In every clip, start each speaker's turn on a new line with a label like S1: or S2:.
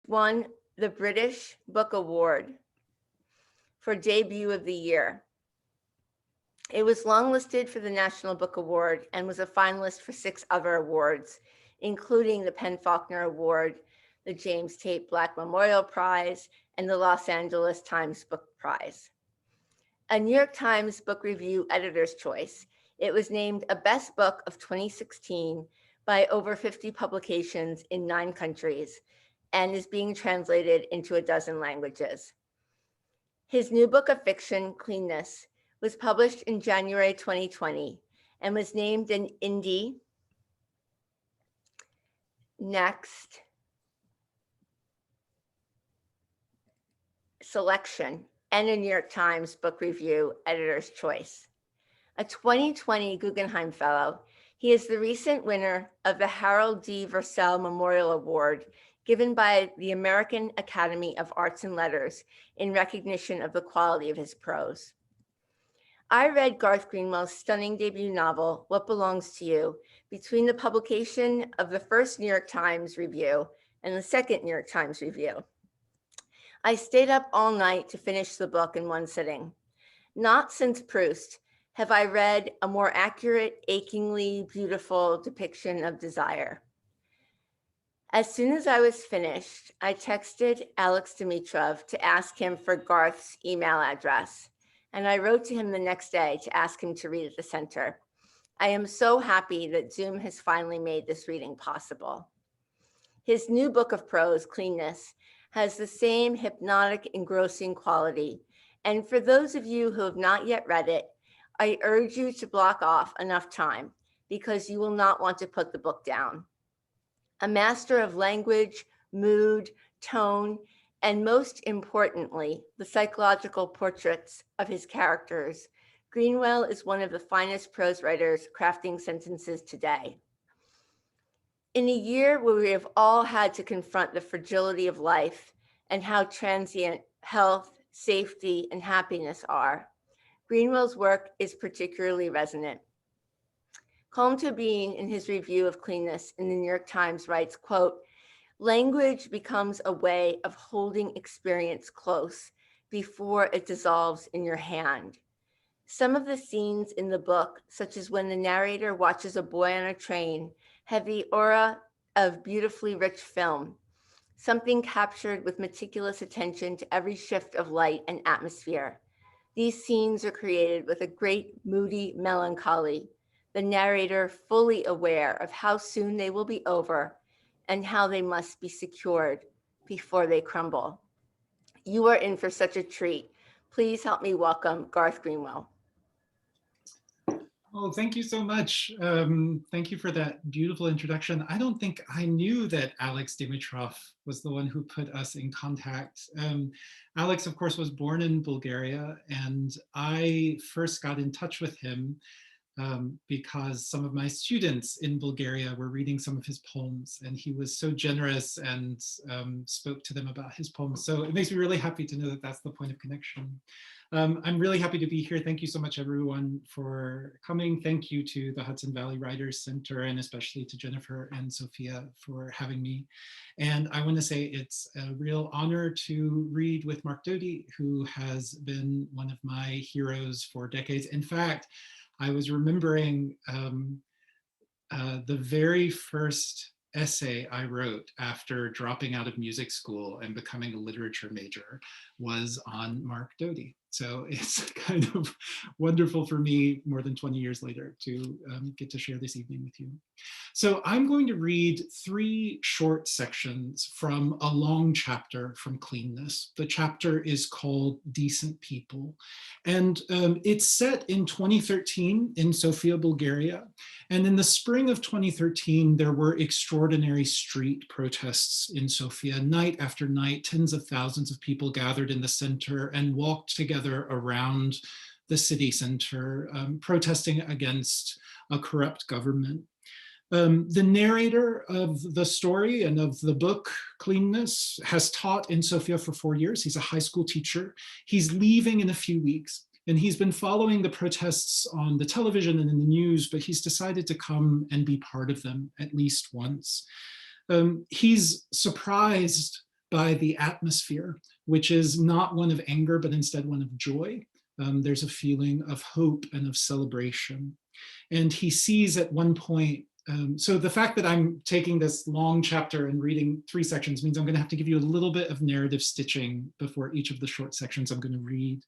S1: won the British Book Award for Debut of the Year. It was longlisted for the National Book Award and was a finalist for 6 other awards, including the Faulkner Award, the James Tait Black Memorial Prize, and the Los Angeles Times Book Prize. A New York Times Book Review Editor's Choice, it was named a Best Book of 2016 by over 50 publications in 9 countries and is being translated into a dozen languages. His new book of fiction, Cleanness, was published in January 2020 and was named an IndieNext Selection and a New York Times Book Review Editor's Choice. A 2020 Guggenheim Fellow, he is the recent winner of the Harold D. Vursell Memorial Award given by the American Academy of Arts and Letters in recognition of the quality of his prose. I read Garth Greenwell's stunning debut novel, What Belongs to You, between the publication of the first New York Times review and the second New York Times review. I stayed up all night to finish the book in one sitting. Not since Proust have I read a more accurate, achingly beautiful depiction of desire. As soon as I was finished, I texted Alex Dimitrov to ask him for Garth's email address, and I wrote to him the next day to ask him to read at the center. I am so happy that Zoom has finally made this reading possible. His new book of prose, Cleanness, has the same hypnotic, engrossing quality. And for those of you who have not yet read it, I urge you to block off enough time because you will not want to put the book down. A master of language, mood, tone, and most importantly, the psychological portraits of his characters, Greenwell is one of the finest prose writers crafting sentences today. In a year where we have all had to confront the fragility of life and how transient health, safety, and happiness are, Greenwell's work is particularly resonant. Colm Tobin, in his review of Cleanness in the New York Times, writes, quote, "Language becomes a way of holding experience close before it dissolves in your hand. Some of the scenes in the book, such as when the narrator watches a boy on a train, have the aura of beautifully rich film, something captured with meticulous attention to every shift of light and atmosphere. These scenes are created with a great moody melancholy, the narrator fully aware of how soon they will be over and how they must be secured before they crumble. You are in for such a treat. Please help me welcome Garth Greenwell."
S2: Oh, thank you so much. Thank you for that beautiful introduction. I don't think I knew that Alex Dimitrov was the one who put us in contact. Alex, of course, was born in Bulgaria, and I first got in touch with him because some of my students in Bulgaria were reading some of his poems, and he was so generous and spoke to them about his poems. So it makes me really happy to know that that's the point of connection. I'm really happy to be here. Thank you so much, everyone, for coming. Thank you to the Hudson Valley Writers Center, and especially to Jennifer and Sophia for having me. And I want to say it's a real honor to read with Mark Doty, who has been one of my heroes for decades. In fact, I was remembering the very first essay I wrote after dropping out of music school and becoming a literature major was on Mark Doty. So it's kind of wonderful for me more than 20 years later to get to share this evening with you. So I'm going to read 3 short sections from a long chapter from Cleanness. The chapter is called Decent People, and it's set in 2013 in Sofia, Bulgaria. And in the spring of 2013, there were extraordinary street protests in Sofia. Night after night, tens of thousands of people gathered in the center and walked together around the city center, protesting against a corrupt government. The narrator of the story and of the book, Cleanness, has taught in Sofia for 4 years. He's a high school teacher. He's leaving in a few weeks, and he's been following the protests on the television and in the news, but he's decided to come and be part of them at least once. He's surprised by the atmosphere, which is not one of anger, but instead one of joy. There's a feeling of hope and of celebration. And he sees at one point, so the fact that I'm taking this long chapter and reading 3 sections means I'm going to have to give you a little bit of narrative stitching before each of the short sections I'm going to read.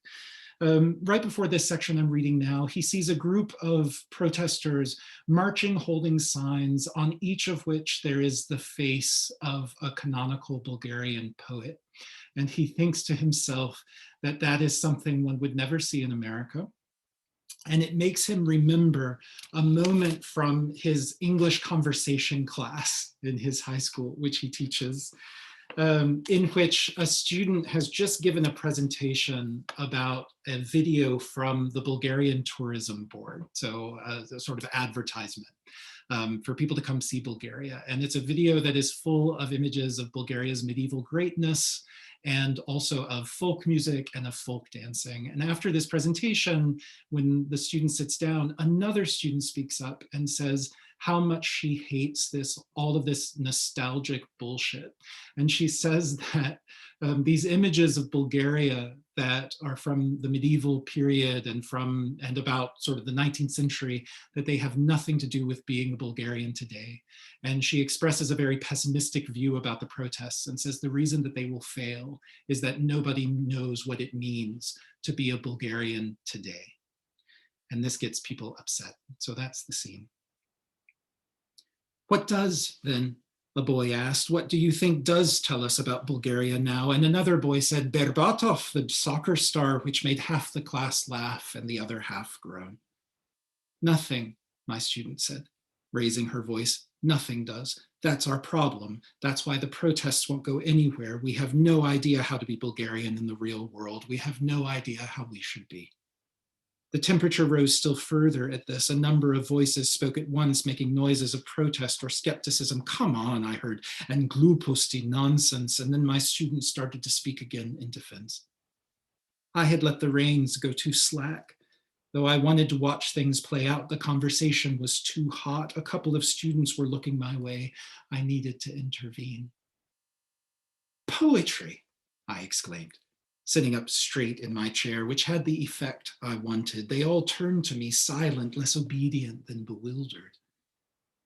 S2: Right before this section I'm reading now, he sees a group of protesters marching, holding signs, on each of which there is the face of a canonical Bulgarian poet. And he thinks to himself that that is something one would never see in America. And it makes him remember a moment from his English conversation class in his high school, which he teaches, in which a student has just given a presentation about a video from the Bulgarian Tourism Board, so a sort of advertisement for people to come see Bulgaria. And it's a video that is full of images of Bulgaria's medieval greatness and also of folk music and of folk dancing. And after this presentation, when the student sits down, another student speaks up and says how much she hates all of this nostalgic bullshit. And she says that these images of Bulgaria that are from the medieval period and about sort of the 19th century, that they have nothing to do with being a Bulgarian today. And she expresses a very pessimistic view about the protests and says the reason that they will fail is that nobody knows what it means to be a Bulgarian today. And this gets people upset. So that's the scene. What does then, a boy asked, what do you think does tell us about Bulgaria now? And another boy said, Berbatov, the soccer star, which made half the class laugh and the other half groan. Nothing, my student said, raising her voice. Nothing does. That's our problem. That's why the protests won't go anywhere. We have no idea how to be Bulgarian in the real world. We have no idea how we should be. The temperature rose still further at this. A number of voices spoke at once, making noises of protest or skepticism. Come on, I heard, and gluposti, nonsense. And then my student started to speak again in defense. I had let the reins go too slack. Though I wanted to watch things play out, the conversation was too hot. A couple of students were looking my way. I needed to intervene. Poetry, I exclaimed, sitting up straight in my chair, which had the effect I wanted. They all turned to me, silent, less obedient than bewildered.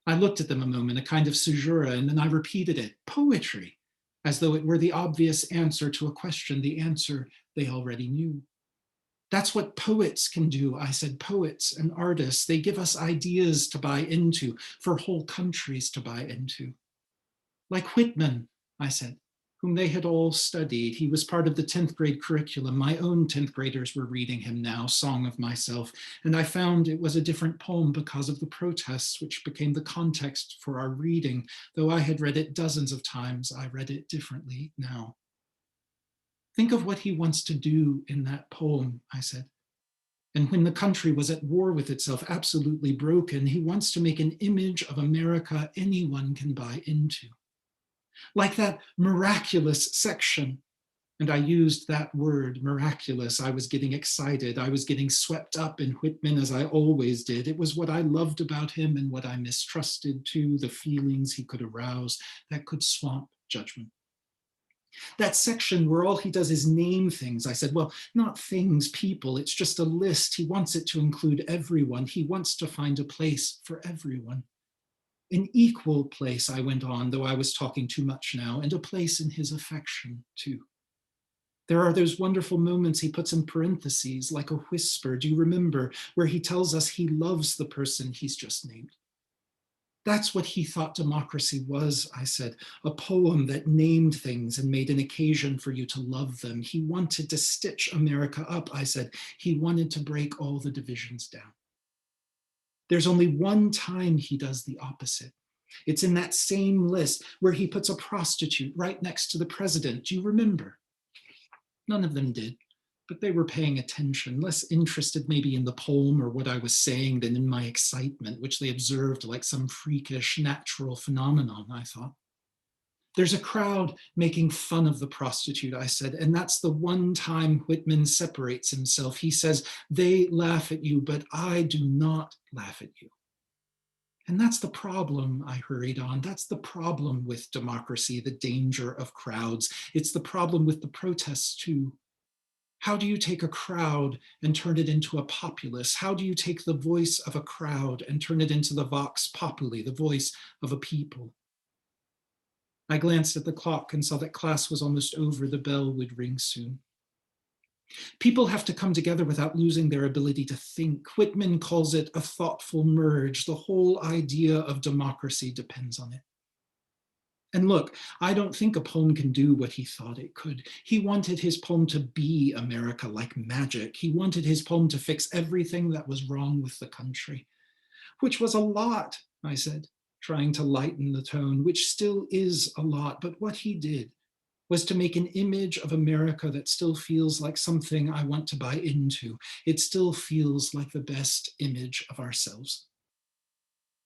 S2: I looked at them a moment, a kind of caesura, and then I repeated it, poetry, as though it were the obvious answer to a question, the answer they already knew. That's what poets can do, I said, poets and artists. They give us ideas to buy into, for whole countries to buy into. Like Whitman, I said, whom they had all studied. He was part of the 10th grade curriculum. My own 10th graders were reading him now, Song of Myself, and I found it was a different poem because of the protests, which became the context for our reading. Though I had read it dozens of times, I read it differently now. Think of what he wants to do in that poem, I said. And when the country was at war with itself, absolutely broken, he wants to make an image of America anyone can buy into. Like that miraculous section. And I used that word, miraculous. I was getting excited. I was getting swept up in Whitman as I always did. It was what I loved about him and what I mistrusted too, the feelings he could arouse that could swamp judgment. That section where all he does is name things. I said, well, not things, people. It's just a list. He wants it to include everyone. He wants to find a place for everyone. An equal place, I went on, though I was talking too much now, and a place in his affection, too. There are those wonderful moments he puts in parentheses, like a whisper, do you remember, where he tells us he loves the person he's just named. That's what he thought democracy was, I said, a poem that named things and made an occasion for you to love them. He wanted to stitch America up, I said. He wanted to break all the divisions down. There's only one time he does the opposite. It's in that same list where he puts a prostitute right next to the president. Do you remember? None of them did, but they were paying attention, less interested maybe in the poem or what I was saying than in my excitement, which they observed like some freakish natural phenomenon, I thought. There's a crowd making fun of the prostitute, I said, and that's the one time Whitman separates himself. He says, they laugh at you, but I do not laugh at you. And that's the problem, I hurried on. That's the problem with democracy, the danger of crowds. It's the problem with the protests too. How do you take a crowd and turn it into a populace? How do you take the voice of a crowd and turn it into the vox populi, the voice of a people? I glanced at the clock and saw that class was almost over. The bell would ring soon. People have to come together without losing their ability to think. Whitman calls it a thoughtful merge. The whole idea of democracy depends on it. And look, I don't think a poem can do what he thought it could. He wanted his poem to be America like magic. He wanted his poem to fix everything that was wrong with the country, which was a lot, I said, trying to lighten the tone, which still is a lot. But what he did was to make an image of America that still feels like something I want to buy into. It still feels like the best image of ourselves.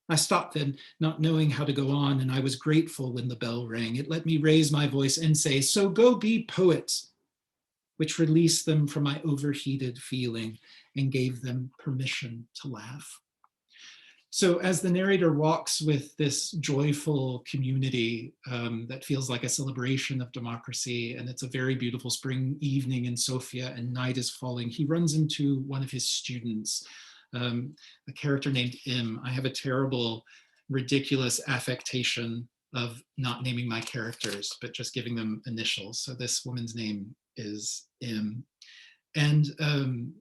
S2: I stopped then, not knowing how to go on, and I was grateful when the bell rang. It let me raise my voice and say, "So go be poets," which released them from my overheated feeling and gave them permission to laugh. So as the narrator walks with this joyful community that feels like a celebration of democracy, and it's a very beautiful spring evening in Sofia and night is falling, he runs into one of his students, a character named Im. I have a terrible, ridiculous affectation of not naming my characters, but just giving them initials. So this woman's name is Im. And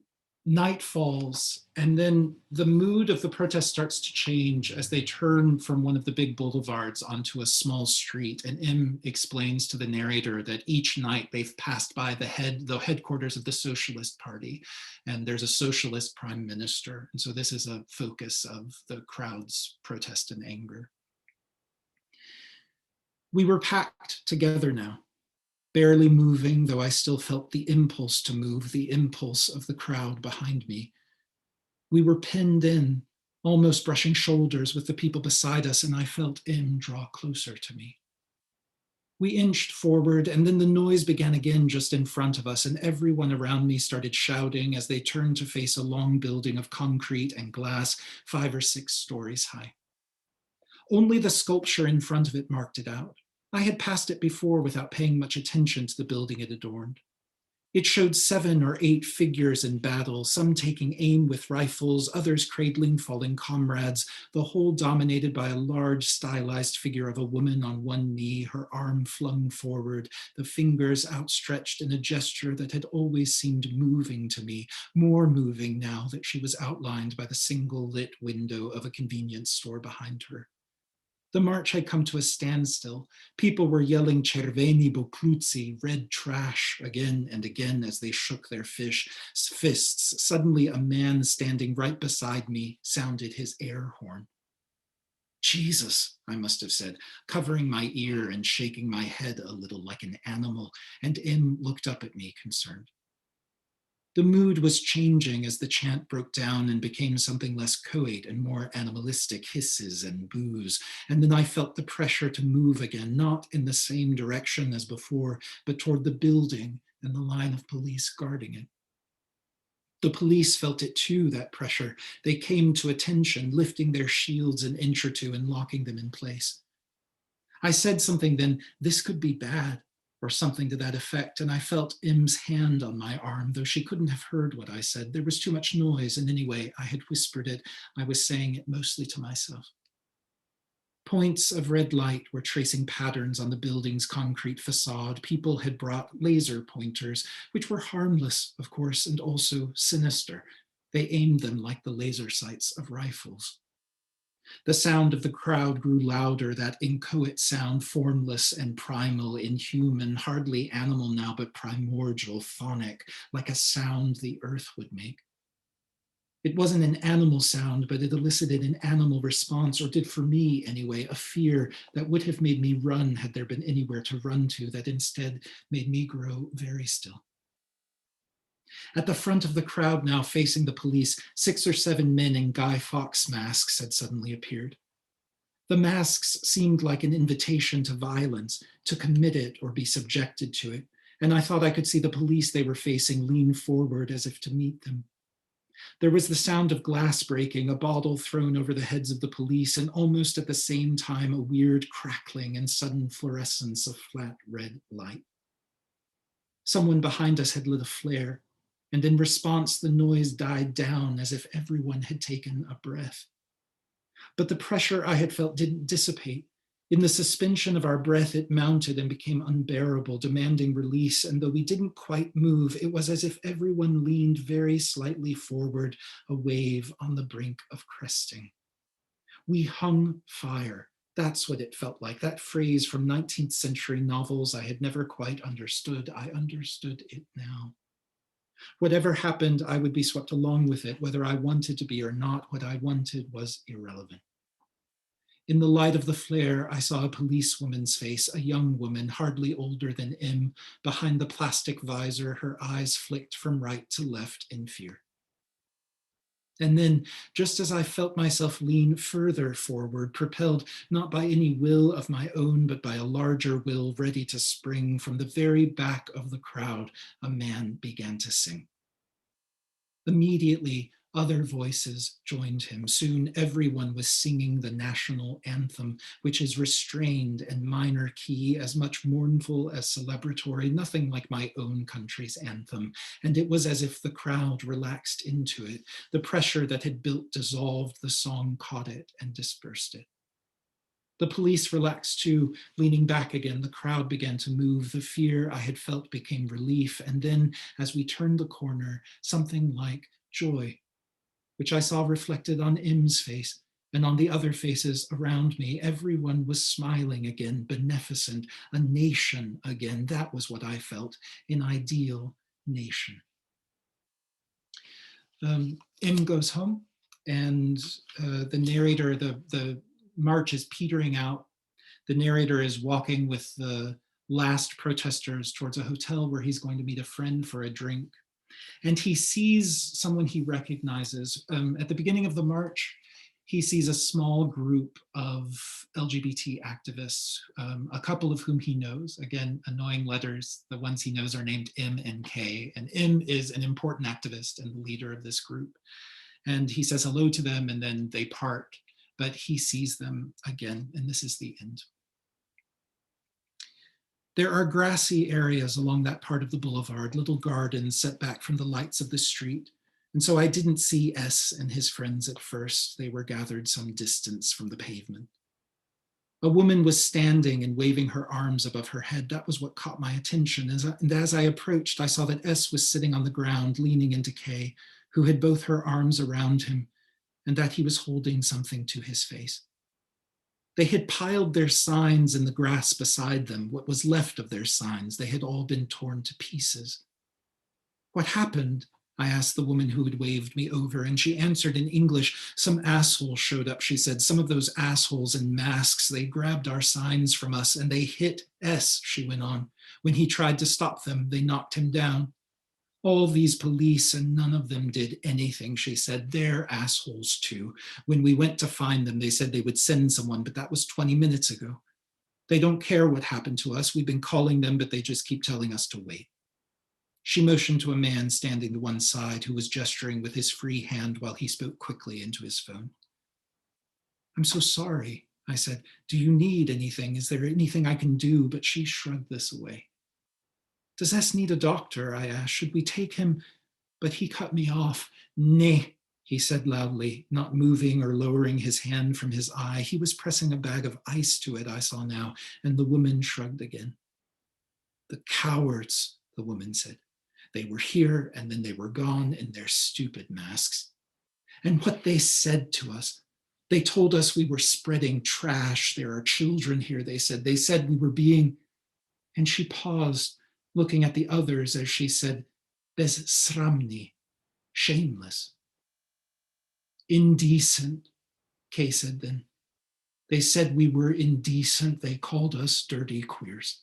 S2: night falls, and then the mood of the protest starts to change as they turn from one of the big boulevards onto a small street. And Im explains to the narrator that each night they've passed by the headquarters of the Socialist Party, and there's a socialist prime minister. And so this is a focus of the crowd's protest and anger. We were packed together now, barely moving, though I still felt the impulse to move, the impulse of the crowd behind me. We were pinned in, almost brushing shoulders with the people beside us, and I felt Im draw closer to me. We inched forward, and then the noise began again just in front of us, and everyone around me started shouting as they turned to face a long building of concrete and glass, 5 or 6 stories high. Only the sculpture in front of it marked it out. I had passed it before without paying much attention to the building it adorned. It showed 7 or 8 figures in battle, some taking aim with rifles, others cradling falling comrades, the whole dominated by a large stylized figure of a woman on one knee, her arm flung forward, the fingers outstretched in a gesture that had always seemed moving to me, more moving now that she was outlined by the single lit window of a convenience store behind her. The march had come to a standstill. People were yelling "Cerveni Bokluzzi," red trash, again and again as they shook their fists. Suddenly, a man standing right beside me sounded his air horn. "Jesus," I must have said, covering my ear and shaking my head a little like an animal, and Im looked up at me, concerned. The mood was changing as the chant broke down and became something less coed and more animalistic, hisses and boos. And then I felt the pressure to move again, not in the same direction as before, but toward the building and the line of police guarding it. The police felt it too, that pressure. They came to attention, lifting their shields an inch or two and locking them in place. I said something then, "This could be bad," or something to that effect, and I felt Im's hand on my arm, though she couldn't have heard what I said. There was too much noise, and anyway, I had whispered it. I was saying it mostly to myself. Points of red light were tracing patterns on the building's concrete facade. People had brought laser pointers, which were harmless, of course, and also sinister. They aimed them like the laser sights of rifles. The sound of the crowd grew louder, that inchoate sound, formless and primal, inhuman, hardly animal now, but primordial, phonic, like a sound the earth would make. It wasn't an animal sound, but it elicited an animal response, or did for me anyway, a fear that would have made me run had there been anywhere to run to, that instead made me grow very still. At the front of the crowd now, facing the police, 6 or 7 men in Guy Fawkes masks had suddenly appeared. The masks seemed like an invitation to violence, to commit it or be subjected to it, and I thought I could see the police they were facing lean forward as if to meet them. There was the sound of glass breaking, a bottle thrown over the heads of the police, and almost at the same time, a weird crackling and sudden fluorescence of flat red light. Someone behind us had lit a flare, and in response, the noise died down as if everyone had taken a breath. But the pressure I had felt didn't dissipate. In the suspension of our breath, it mounted and became unbearable, demanding release. And though we didn't quite move, it was as if everyone leaned very slightly forward, a wave on the brink of cresting. We hung fire. That's what it felt like. That phrase from 19th century novels I had never quite understood. I understood it now. Whatever happened, I would be swept along with it, whether I wanted to be or not. What I wanted was irrelevant. In the light of the flare, I saw a policewoman's face, a young woman, hardly older than M. Behind the plastic visor, her eyes flicked from right to left in fear. And then, just as I felt myself lean further forward, propelled not by any will of my own, but by a larger will ready to spring, from the very back of the crowd, a man began to sing. Immediately, other voices joined him. Soon everyone was singing the national anthem, which is restrained and minor key, as much mournful as celebratory, nothing like my own country's anthem. And it was as if the crowd relaxed into it. The pressure that had built dissolved, the song caught it and dispersed it. The police relaxed too, leaning back again. The crowd began to move. The fear I had felt became relief. And then, as we turned the corner, something like joy, which I saw reflected on Im's face and on the other faces around me. Everyone was smiling again, beneficent, a nation again. That was what I felt, an ideal nation. Im goes home, and the narrator, the march is petering out. The narrator is walking with the last protesters towards a hotel where he's going to meet a friend for a drink. And he sees someone he recognizes. At the beginning of the march, he sees a small group of LGBT activists, a couple of whom he knows. Again, annoying letters. The ones he knows are named M and K. And M is an important activist and the leader of this group. And he says hello to them, and then they part. But he sees them again, and this is the end. There are grassy areas along that part of the boulevard, little gardens set back from the lights of the street. And so I didn't see S and his friends at first. They were gathered some distance from the pavement. A woman was standing and waving her arms above her head. That was what caught my attention. And as I approached, I saw that S was sitting on the ground, leaning into K, who had both her arms around him, and that he was holding something to his face. They had piled their signs in the grass beside them, what was left of their signs. They had all been torn to pieces. What happened? I asked the woman who had waved me over, and she answered in English. Some asshole showed up, she said. Some of those assholes in masks, they grabbed our signs from us and they hit S, she went on. When he tried to stop them, they knocked him down. All these police, and none of them did anything, she said. They're assholes too. When we went to find them, they said they would send someone, but that was 20 minutes ago. They don't care what happened to us. We've been calling them, but they just keep telling us to wait. She motioned to a man standing to one side who was gesturing with his free hand while he spoke quickly into his phone. I'm so sorry, I said. Do you need anything? Is there anything I can do? But she shrugged this away. Does S need a doctor? I asked. Should we take him? But he cut me off. Nay, he said loudly, not moving or lowering his hand from his eye. He was pressing a bag of ice to it, I saw now, and the woman shrugged again. The cowards, the woman said. They were here and then they were gone in their stupid masks. And what they said to us, they told us we were spreading trash. There are children here, they said. They said we were being, and she paused, looking at the others as she said, bezsramni, shameless. Indecent, Kay said then. They said we were indecent. They called us dirty queers.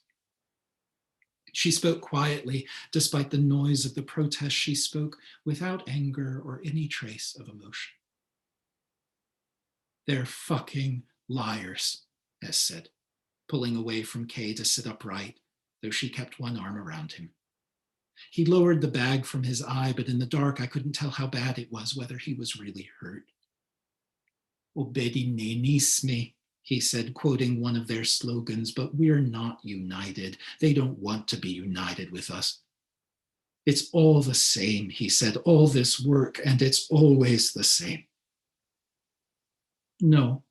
S2: She spoke quietly, despite the noise of the protest. She spoke without anger or any trace of emotion. They're fucking liars, S said, pulling away from Kay to sit upright, though she kept one arm around him. He lowered the bag from his eye, but in the dark, I couldn't tell how bad it was, whether he was really hurt. Obedi nenisme, he said, quoting one of their slogans, but we're not united. They don't want to be united with us. It's all the same, he said, all this work, and it's always the same. No,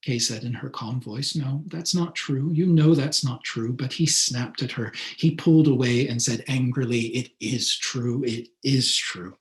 S2: Kay said in her calm voice, no, that's not true. You know that's not true, but he snapped at her. He pulled away and said angrily, it is true, it is true.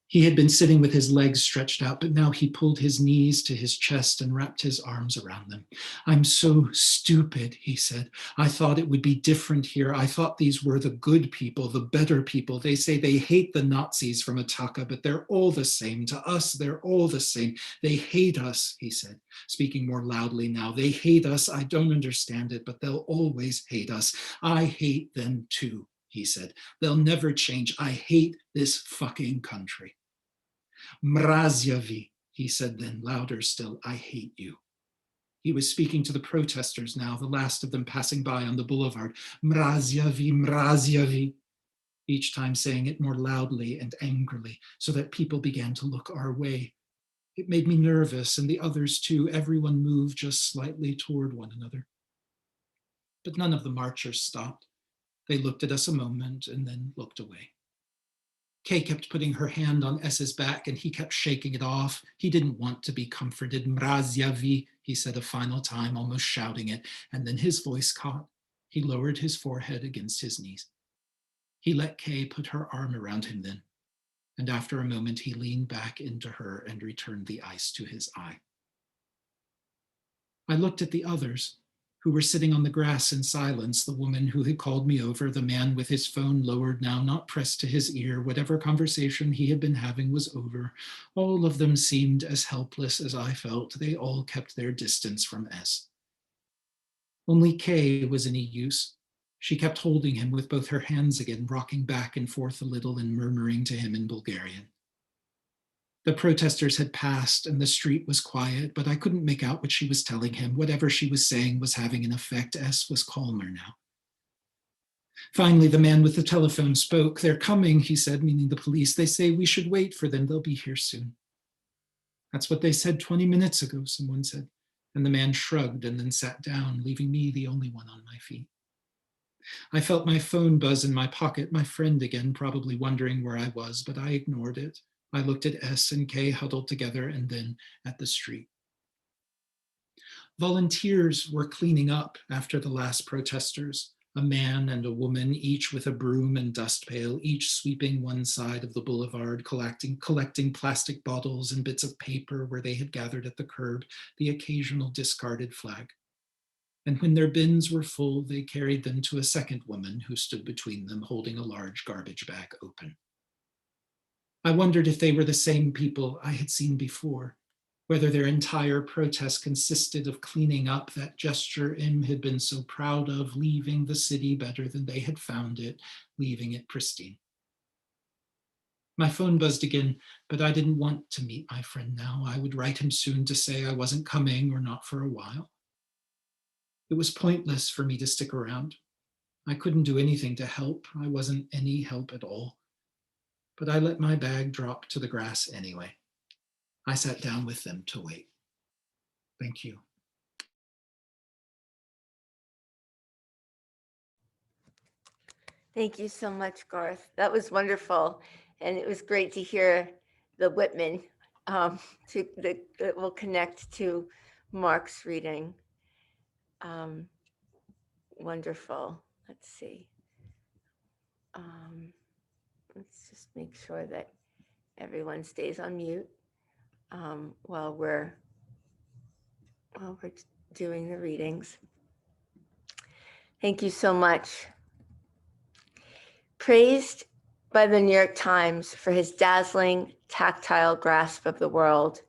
S2: He had been sitting with his legs stretched out, but now he pulled his knees to his chest and wrapped his arms around them. I'm so stupid, he said. I thought it would be different here. I thought these were the good people, the better people. They say they hate the Nazis from Ataka, but they're all the same. To us, they're all the same. They hate us, he said, speaking more loudly now. They hate us. I don't understand it, but they'll always hate us. I hate them too, he said. They'll never change. I hate this fucking country. Mrazyavi, he said then, louder still, I hate you. He was speaking to the protesters now, the last of them passing by on the boulevard. Mrazyavi, Mrazyavi, each time saying it more loudly and angrily, so that people began to look our way. It made me nervous, and the others too. Everyone moved just slightly toward one another. But none of the marchers stopped. They looked at us a moment and then looked away. Kay kept putting her hand on S's back, and he kept shaking it off. He didn't want to be comforted. Mrazyavi, he said a final time, almost shouting it, and then his voice caught. He lowered his forehead against his knees. He let Kay put her arm around him then, and after a moment he leaned back into her and returned the ice to his eye. I looked at the others, who were sitting on the grass in silence, the woman who had called me over, the man with his phone lowered now, not pressed to his ear. Whatever conversation he had been having was over. All of them seemed as helpless as I felt. They all kept their distance from S. Only Kay was any use. She kept holding him with both her hands again, rocking back and forth a little and murmuring to him in Bulgarian. The protesters had passed and the street was quiet, but I couldn't make out what she was telling him. Whatever she was saying was having an effect. S was calmer now. Finally, the man with the telephone spoke. They're coming, he said, meaning the police. They say we should wait for them. They'll be here soon. That's what they said 20 minutes ago, someone said. And the man shrugged and then sat down, leaving me the only one on my feet. I felt my phone buzz in my pocket, my friend again, probably wondering where I was, but I ignored it. I looked at S and K huddled together and then at the street. Volunteers were cleaning up after the last protesters, a man and a woman, each with a broom and dust pail, each sweeping one side of the boulevard, collecting plastic bottles and bits of paper where they had gathered at the curb, the occasional discarded flag. And when their bins were full, they carried them to a second woman who stood between them, holding a large garbage bag open. I wondered if they were the same people I had seen before, whether their entire protest consisted of cleaning up that gesture Im had been so proud of, leaving the city better than they had found it, leaving it pristine. My phone buzzed again, but I didn't want to meet my friend now. I would write him soon to say I wasn't coming or not for a while. It was pointless for me to stick around. I couldn't do anything to help. I wasn't any help at all. But I let my bag drop to the grass anyway. I sat down with them to wait. Thank you.
S1: Thank you so much, Garth. That was wonderful. And it was great to hear the Whitman that will connect to Mark's reading. Wonderful. Let's see. Let's just make sure that everyone stays on mute while we're doing the readings. Thank you so much. Praised by the New York Times for his dazzling, tactile grasp of the world,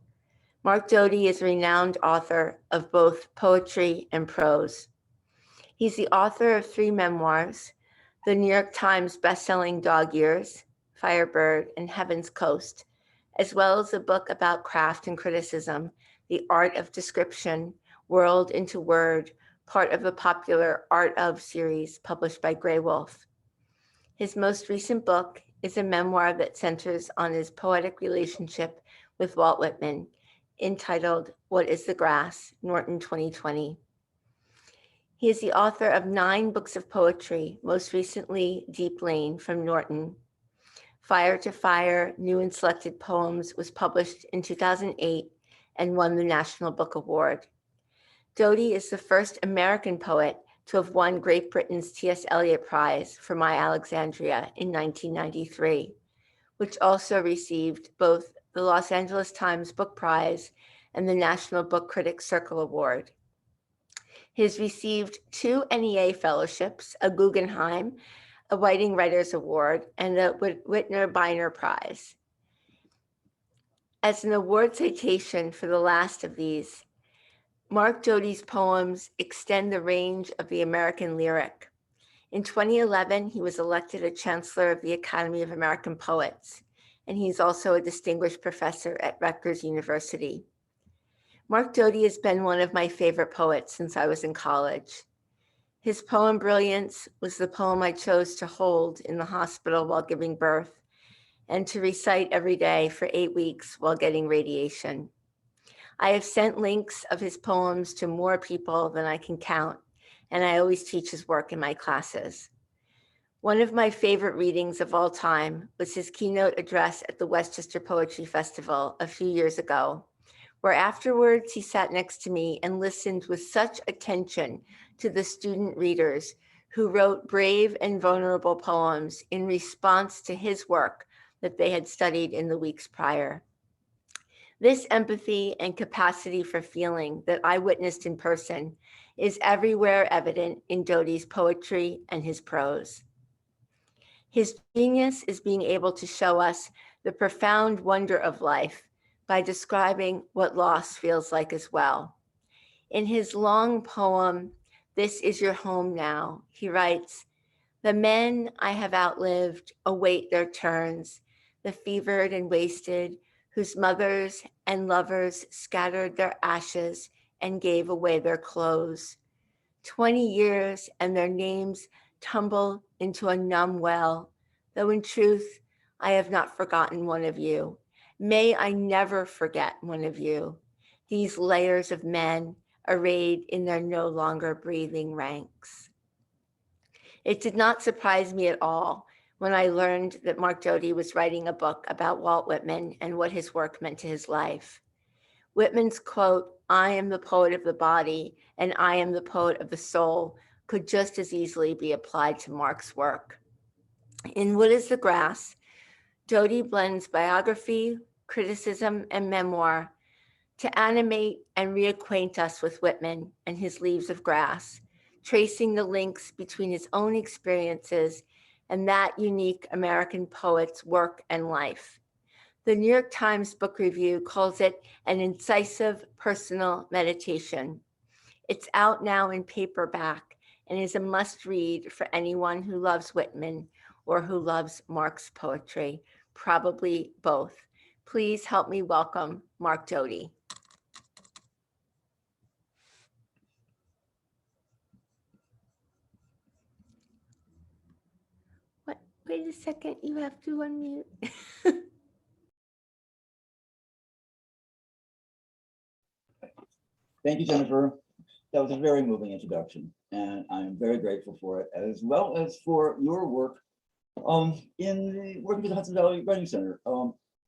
S1: Mark Doty is a renowned author of both poetry and prose. He's the author of 3 memoirs, the New York Times bestselling Dog Years, Firebird, and Heaven's Coast, as well as a book about craft and criticism, The Art of Description, World into Word, part of the popular Art of series published by Grey Wolf. His most recent book is a memoir that centers on his poetic relationship with Walt Whitman, entitled What is the Grass? Norton 2020. He is the author of 9 books of poetry, most recently Deep Lane from Norton. Fire to Fire, New and Selected Poems was published in 2008 and won the National Book Award. Doty is the first American poet to have won Great Britain's T.S. Eliot Prize for My Alexandria in 1993, which also received both the Los Angeles Times Book Prize and the National Book Critics Circle Award. He has received 2 NEA fellowships, a Guggenheim, a Writing Writers Award, and the Witter Byner Prize. As an award citation for the last of these, Mark Doty's poems extend the range of the American lyric. In 2011, he was elected a Chancellor of the Academy of American Poets, and he's also a distinguished professor at Rutgers University. Mark Doty has been one of my favorite poets since I was in college. His poem Brilliance was the poem I chose to hold in the hospital while giving birth and to recite every day for 8 weeks while getting radiation. I have sent links of his poems to more people than I can count, and I always teach his work in my classes. One of my favorite readings of all time was his keynote address at the Westchester Poetry Festival a few years ago, where afterwards he sat next to me and listened with such attention to the student readers who wrote brave and vulnerable poems in response to his work that they had studied in the weeks prior. This empathy and capacity for feeling that I witnessed in person is everywhere evident in Doty's poetry and his prose. His genius is being able to show us the profound wonder of life by describing what loss feels like as well. In his long poem, This Is Your Home Now, he writes, "The men I have outlived await their turns, the fevered and wasted, whose mothers and lovers scattered their ashes and gave away their clothes. 20 years and their names tumble into a numb well, though in truth, I have not forgotten one of you. May I never forget one of you, these layers of men arrayed in their no longer breathing ranks." It did not surprise me at all when I learned that Mark Doty was writing a book about Walt Whitman and what his work meant to his life. Whitman's quote, "I am the poet of the body and I am the poet of the soul," could just as easily be applied to Mark's work. In What is the Grass, Doty blends biography, criticism, and memoir to animate and reacquaint us with Whitman and his Leaves of Grass, tracing the links between his own experiences and that unique American poet's work and life. The New York Times Book Review calls it an incisive personal meditation. It's out now in paperback and is a must-read for anyone who loves Whitman or who loves Mark's poetry, probably both. Please help me welcome Mark Doty. What? Wait a second, you have to unmute.
S3: Thank you, Jennifer. That was a very moving introduction, and I'm very grateful for it, as well as for your work in working with the Hudson Valley Writing Center.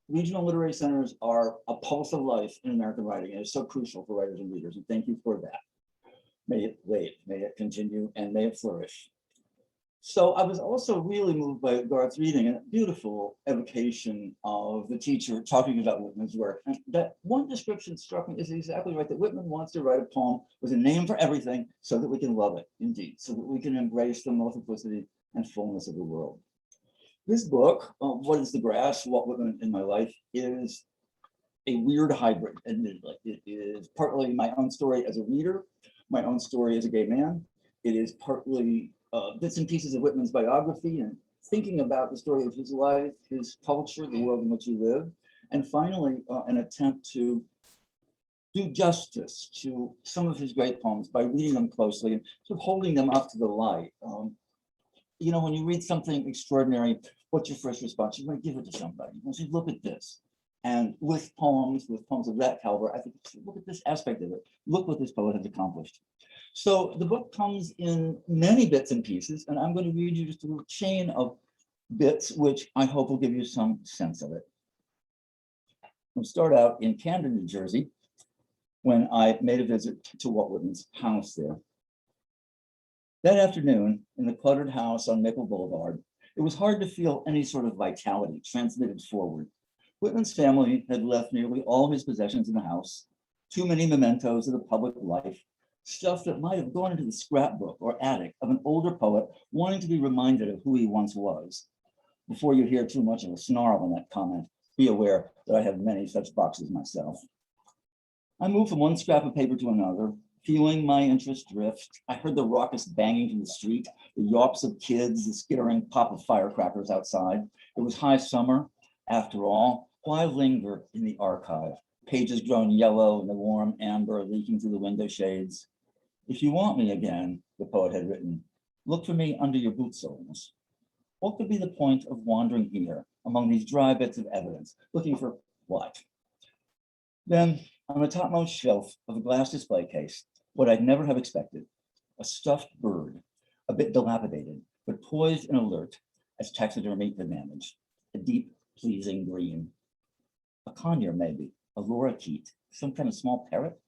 S3: Regional literary centers are a pulse of life in American writing, and it's so crucial for writers and readers, and thank you for that. May it wait, may it continue, and may it flourish. So I was also really moved by Garth's reading, a beautiful evocation of the teacher talking about Whitman's work. And that one description struck me is exactly right, that Whitman wants to write a poem with a name for everything so that we can love it, indeed, so that we can embrace the multiplicity and fullness of the world. This book, What is the Grass? Walt Whitman in My Life, is a weird hybrid, admittedly. It is partly my own story as a reader, my own story as a gay man. It is partly bits and pieces of Whitman's biography and thinking about the story of his life, his culture, the world in which he lived. And finally, an attempt to do justice to some of his great poems by reading them closely and sort of holding them up to the light. you know, when you read something extraordinary, what's your first response? You want to give it to somebody. You want to say, look at this. And with poems of that caliber, I think, look at this aspect of it. Look what this poet has accomplished. So the book comes in many bits and pieces, and I'm going to read you just a little chain of bits, which I hope will give you some sense of it. We'll start out in Camden, New Jersey, when I made a visit to Walt Whitman's house there. That afternoon, in the cluttered house on Maple Boulevard, it was hard to feel any sort of vitality transmitted forward. Whitman's family had left nearly all his possessions in the house, too many mementos of the public life, stuff that might have gone into the scrapbook or attic of an older poet wanting to be reminded of who he once was. Before you hear too much of a snarl on that comment, be aware that I have many such boxes myself. I moved from one scrap of paper to another, feeling my interest drift. I heard the raucous banging from the street, the yawps of kids, the skittering pop of firecrackers outside. It was high summer. After all, why linger in the archive? Pages grown yellow in the warm amber leaking through the window shades. If you want me again, the poet had written, look for me under your boot soles. What could be the point of wandering here among these dry bits of evidence, looking for what? Then, on the topmost shelf of a glass display case, what I'd never have expected, a stuffed bird, a bit dilapidated, but poised and alert as taxidermy could manage, a deep, pleasing green. A conure, maybe, a lorikeet, some kind of small parrot.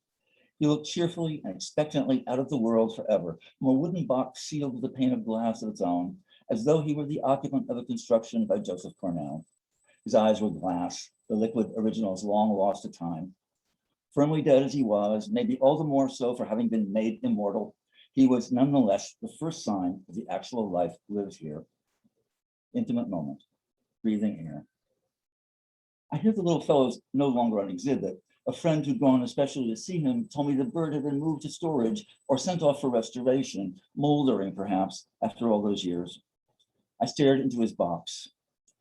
S3: He looked cheerfully and expectantly out of the world forever, from a wooden box sealed with a pane of glass of its own, as though he were the occupant of a construction by Joseph Cornell. His eyes were glass, the liquid originals long lost to time. Firmly dead as he was, maybe all the more so for having been made immortal, he was nonetheless the first sign of the actual life lived here. Intimate moment, breathing air. I hear the little fellow's no longer on exhibit. A friend who'd gone especially to see him told me the bird had been moved to storage or sent off for restoration, moldering perhaps after all those years. I stared into his box.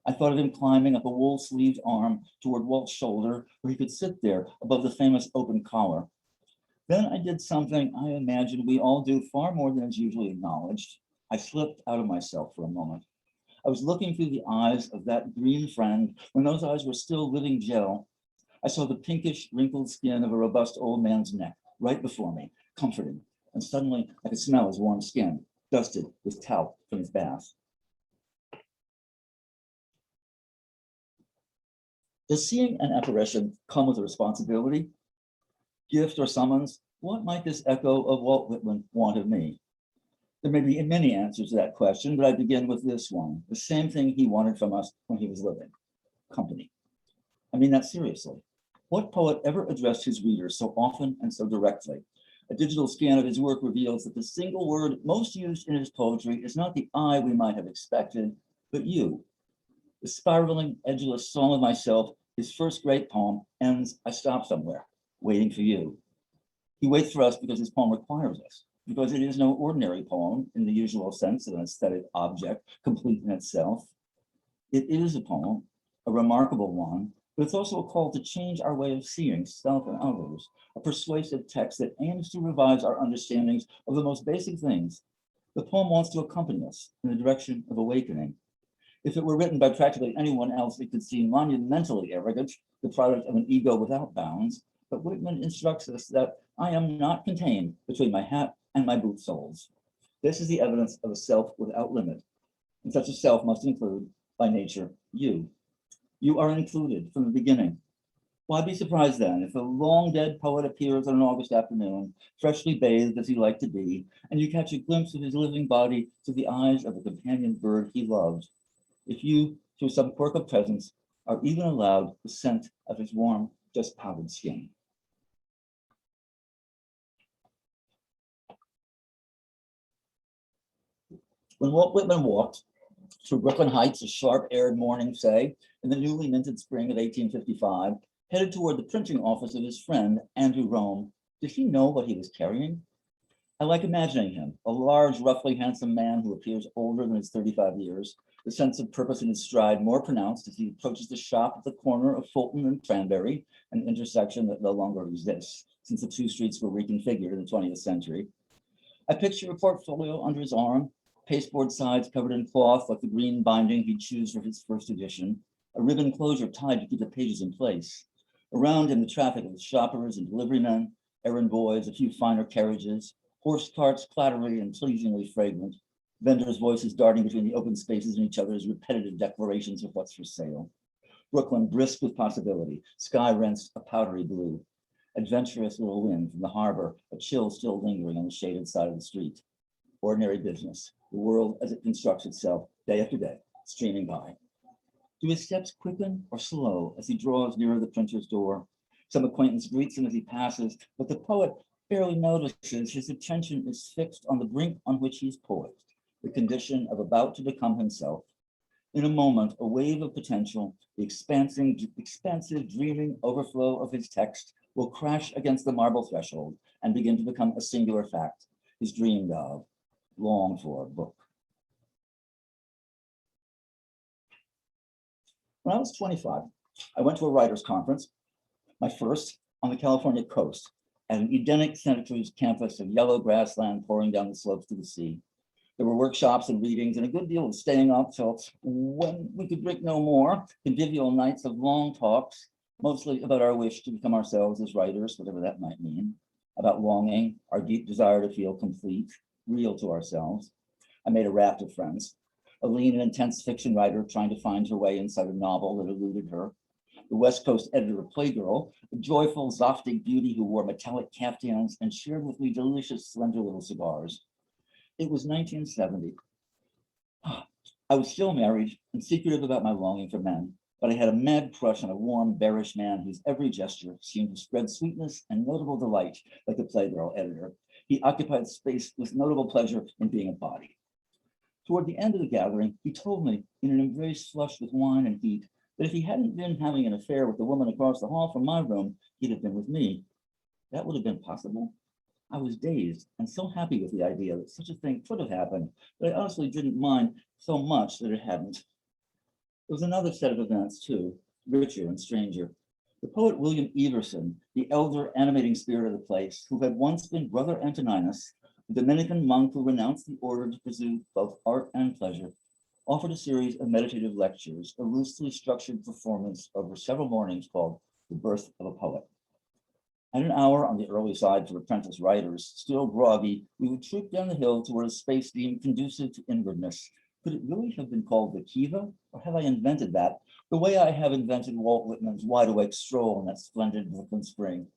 S3: I thought of him climbing up a wool-sleeved arm toward Walt's shoulder where he could sit there above the famous open collar. Then I did something I imagine we all do far more than is usually acknowledged. I slipped out of myself for a moment. I was looking through the eyes of that green friend when those eyes were still living gel. I saw the pinkish, wrinkled skin of a robust old man's neck right before me, comforting, and suddenly I could smell his warm skin, dusted with talc from his bath. Does seeing an apparition come with a responsibility, gift, or summons? What might this echo of Walt Whitman want of me? There may be many answers to that question, but I begin with this one, the same thing he wanted from us when he was living, company. I mean that seriously. What poet ever addressed his readers so often and so directly? A digital scan of his work reveals that the single word most used in his poetry is not the I we might have expected, but you. The spiraling, edgeless song of myself, his first great poem, ends, I stop somewhere, waiting for you. He waits for us because his poem requires us, because it is no ordinary poem in the usual sense of an aesthetic object, complete in itself. It is a poem, a remarkable one, but it's also a call to change our way of seeing self and others, a persuasive text that aims to revise our understandings of the most basic things. The poem wants to accompany us in the direction of awakening. If it were written by practically anyone else, it could seem monumentally arrogant, the product of an ego without bounds, but Whitman instructs us that I am not contained between my hat and my boot soles. This is the evidence of a self without limit, and such a self must include, by nature, you. You are included from the beginning. Why be surprised then if a long dead poet appears on an August afternoon, freshly bathed as he liked to be, and you catch a glimpse of his living body through the eyes of a companion bird he loved? If you, through some quirk of presence, are even allowed the scent of his warm, just powdered skin. When Walt Whitman walked through Brooklyn Heights, a sharp-aired morning, say, in the newly minted spring of 1855, headed toward the printing office of his friend, Andrew Rome, did he know what he was carrying? I like imagining him, a large, roughly handsome man who appears older than his 35 years, the sense of purpose in his stride more pronounced as he approaches the shop at the corner of Fulton and Cranberry, an intersection that no longer exists, since the two streets were reconfigured in the 20th century. I picture a portfolio under his arm, pasteboard sides covered in cloth like the green binding he'd choose for his first edition, a ribbon closure tied to keep the pages in place. Around him, the traffic of shoppers and delivery men, errand boys, a few finer carriages, horse carts clattery and pleasingly fragrant, vendors' voices darting between the open spaces and each other's repetitive declarations of what's for sale. Brooklyn brisk with possibility, sky rents a powdery blue. Adventurous little wind from the harbor, a chill still lingering on the shaded side of the street. Ordinary business, the world as it constructs itself day after day, streaming by. Do his steps quicken or slow as he draws nearer the printer's door? Some acquaintance greets him as he passes, but the poet barely notices his attention is fixed on the brink on which he's poised, the condition of about to become himself. In a moment, a wave of potential, the expansive, dreaming overflow of his text will crash against the marble threshold and begin to become a singular fact, his dreamed of, longed for book. When I was 25, I went to a writers' conference, my first on the California coast, at an Edenic Santa Cruz campus of yellow grassland pouring down the slopes to the sea. There were workshops and readings and a good deal of staying up till when we could drink no more, convivial nights of long talks, mostly about our wish to become ourselves as writers, whatever that might mean, about longing, our deep desire to feel complete, real to ourselves. I made a raft of friends, a lean and intense fiction writer trying to find her way inside a novel that eluded her, the West Coast editor of Playgirl, a joyful, Zoftig beauty who wore metallic caftans and shared with me delicious, slender little cigars. It was 1970. I was still married and secretive about my longing for men, but I had a mad crush on a warm, bearish man whose every gesture seemed to spread sweetness and notable delight, like the Playgirl editor. He occupied space with notable pleasure in being a body. Toward the end of the gathering, he told me in an embrace flushed with wine and heat that if he hadn't been having an affair with the woman across the hall from my room, he'd have been with me. That would have been possible. I was dazed and so happy with the idea that such a thing could have happened that I honestly didn't mind so much that it hadn't. There was another set of events too, richer and stranger. The poet William Everson, the elder animating spirit of the place, who had once been Brother Antoninus, the Dominican monk who renounced the order to pursue both art and pleasure, offered a series of meditative lectures, a loosely structured performance over several mornings called The Birth of a Poet. At an hour on the early side for apprentice writers, still groggy, we would troop down the hill toward a space deemed conducive to inwardness. Could it really have been called the Kiva, or have I invented that, the way I have invented Walt Whitman's wide awake stroll in that splendid Brooklyn spring?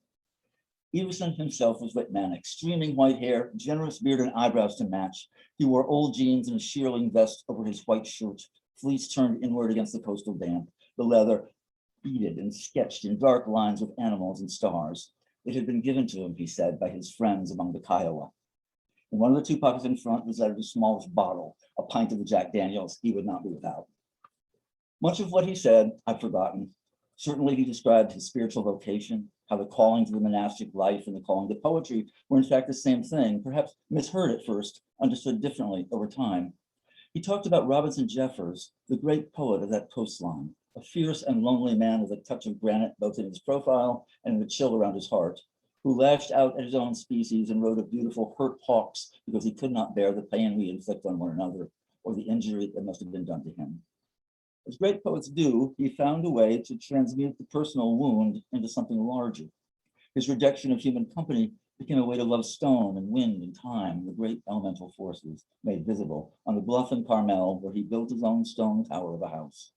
S3: Everson himself was Whitmanic, streaming white hair, generous beard and eyebrows to match. He wore old jeans and a shearling vest over his white shirt, fleece turned inward against the coastal damp, the leather beaded and sketched in dark lines with animals and stars. It had been given to him, he said, by his friends among the Kiowa. In one of the two pockets in front resided a smallest bottle, a pint of the Jack Daniels he would not be without. Much of what he said, I've forgotten. Certainly he described his spiritual vocation, how the calling to the monastic life and the calling to poetry were in fact the same thing, perhaps misheard at first, understood differently over time. He talked about Robinson Jeffers, the great poet of that coastline, a fierce and lonely man with a touch of granite both in his profile and in the chill around his heart, who lashed out at his own species and wrote of beautiful hurt hawks because he could not bear the pain we inflict on one another or the injury that must have been done to him. As great poets do, he found a way to transmute the personal wound into something larger. His rejection of human company became a way to love stone and wind and time, the great elemental forces made visible on the bluff in Carmel, where he built his own stone tower of a house.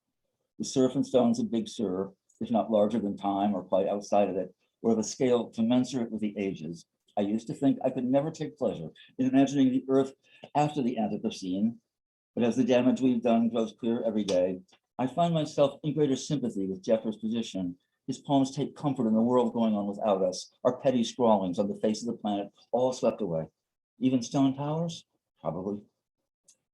S3: The surf and stones of Big Sur, if not larger than time or quite outside of it, were of a scale commensurate with the ages. I used to think I could never take pleasure in imagining the earth after the Anthropocene, but as the damage we've done grows clear every day, I find myself in greater sympathy with Jeffers' position. His poems take comfort in the world going on without us, our petty scrawlings on the face of the planet, all swept away. Even stone towers? Probably.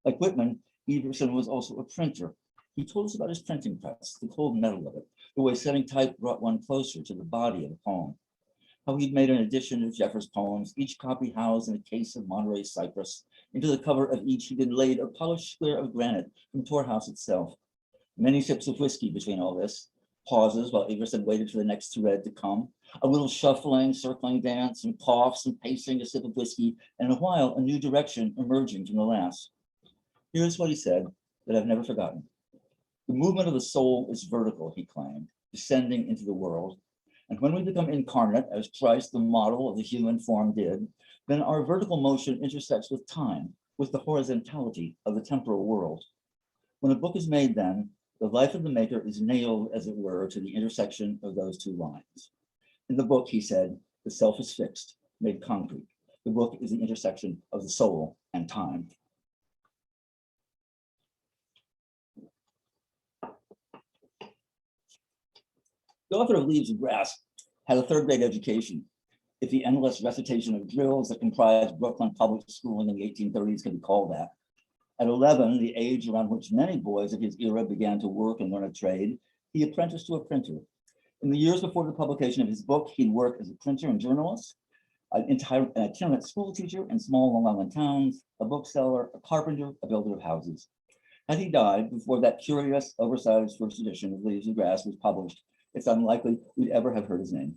S3: Like Whitman, Everson was also a printer. He told us about his printing press, the cold metal of it, the way setting type brought one closer to the body of a poem. How he'd made an edition of Jeffers' poems, each copy housed in a case of Monterey cypress. Into the cover of each he'd inlaid a polished square of granite from Tor House itself. Many sips of whiskey between all this, pauses while Everson waited for the next thread to come, a little shuffling, circling dance, and coughs and pacing a sip of whiskey, and in a while a new direction emerging from the last. Here's what he said that I've never forgotten. The movement of the soul is vertical, he claimed, descending into the world. And when we become incarnate, as Christ, the model of the human form, did, then our vertical motion intersects with time, with the horizontality of the temporal world. When a book is made, then, the life of the maker is nailed, as it were, to the intersection of those two lines. In the book, he said, the self is fixed, made concrete. The book is the intersection of the soul and time. The author of Leaves of Grass had a third-grade education, if the endless recitation of drills that comprised Brooklyn public schooling in the 1830s could be called that. At 11, the age around which many boys of his era began to work and learn a trade, he apprenticed to a printer. In the years before the publication of his book, he'd work as a printer and journalist, an itinerant school teacher in small Long Island towns, a bookseller, a carpenter, a builder of houses. Had he died before that curious, oversized first edition of Leaves of Grass was published, it's unlikely we'd ever have heard his name.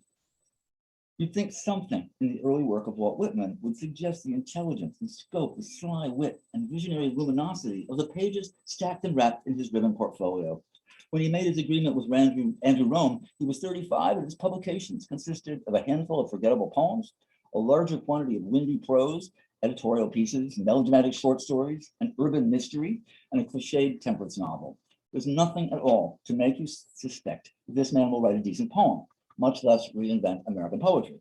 S3: You'd think something in the early work of Walt Whitman would suggest the intelligence and scope, the sly wit and visionary luminosity of the pages stacked and wrapped in his ribbon portfolio. When he made his agreement with Andrew Rome, he was 35 and his publications consisted of a handful of forgettable poems, a larger quantity of windy prose, editorial pieces, melodramatic short stories, an urban mystery, and a cliched temperance novel. There's nothing at all to make you suspect that this man will write a decent poem, much less reinvent American poetry.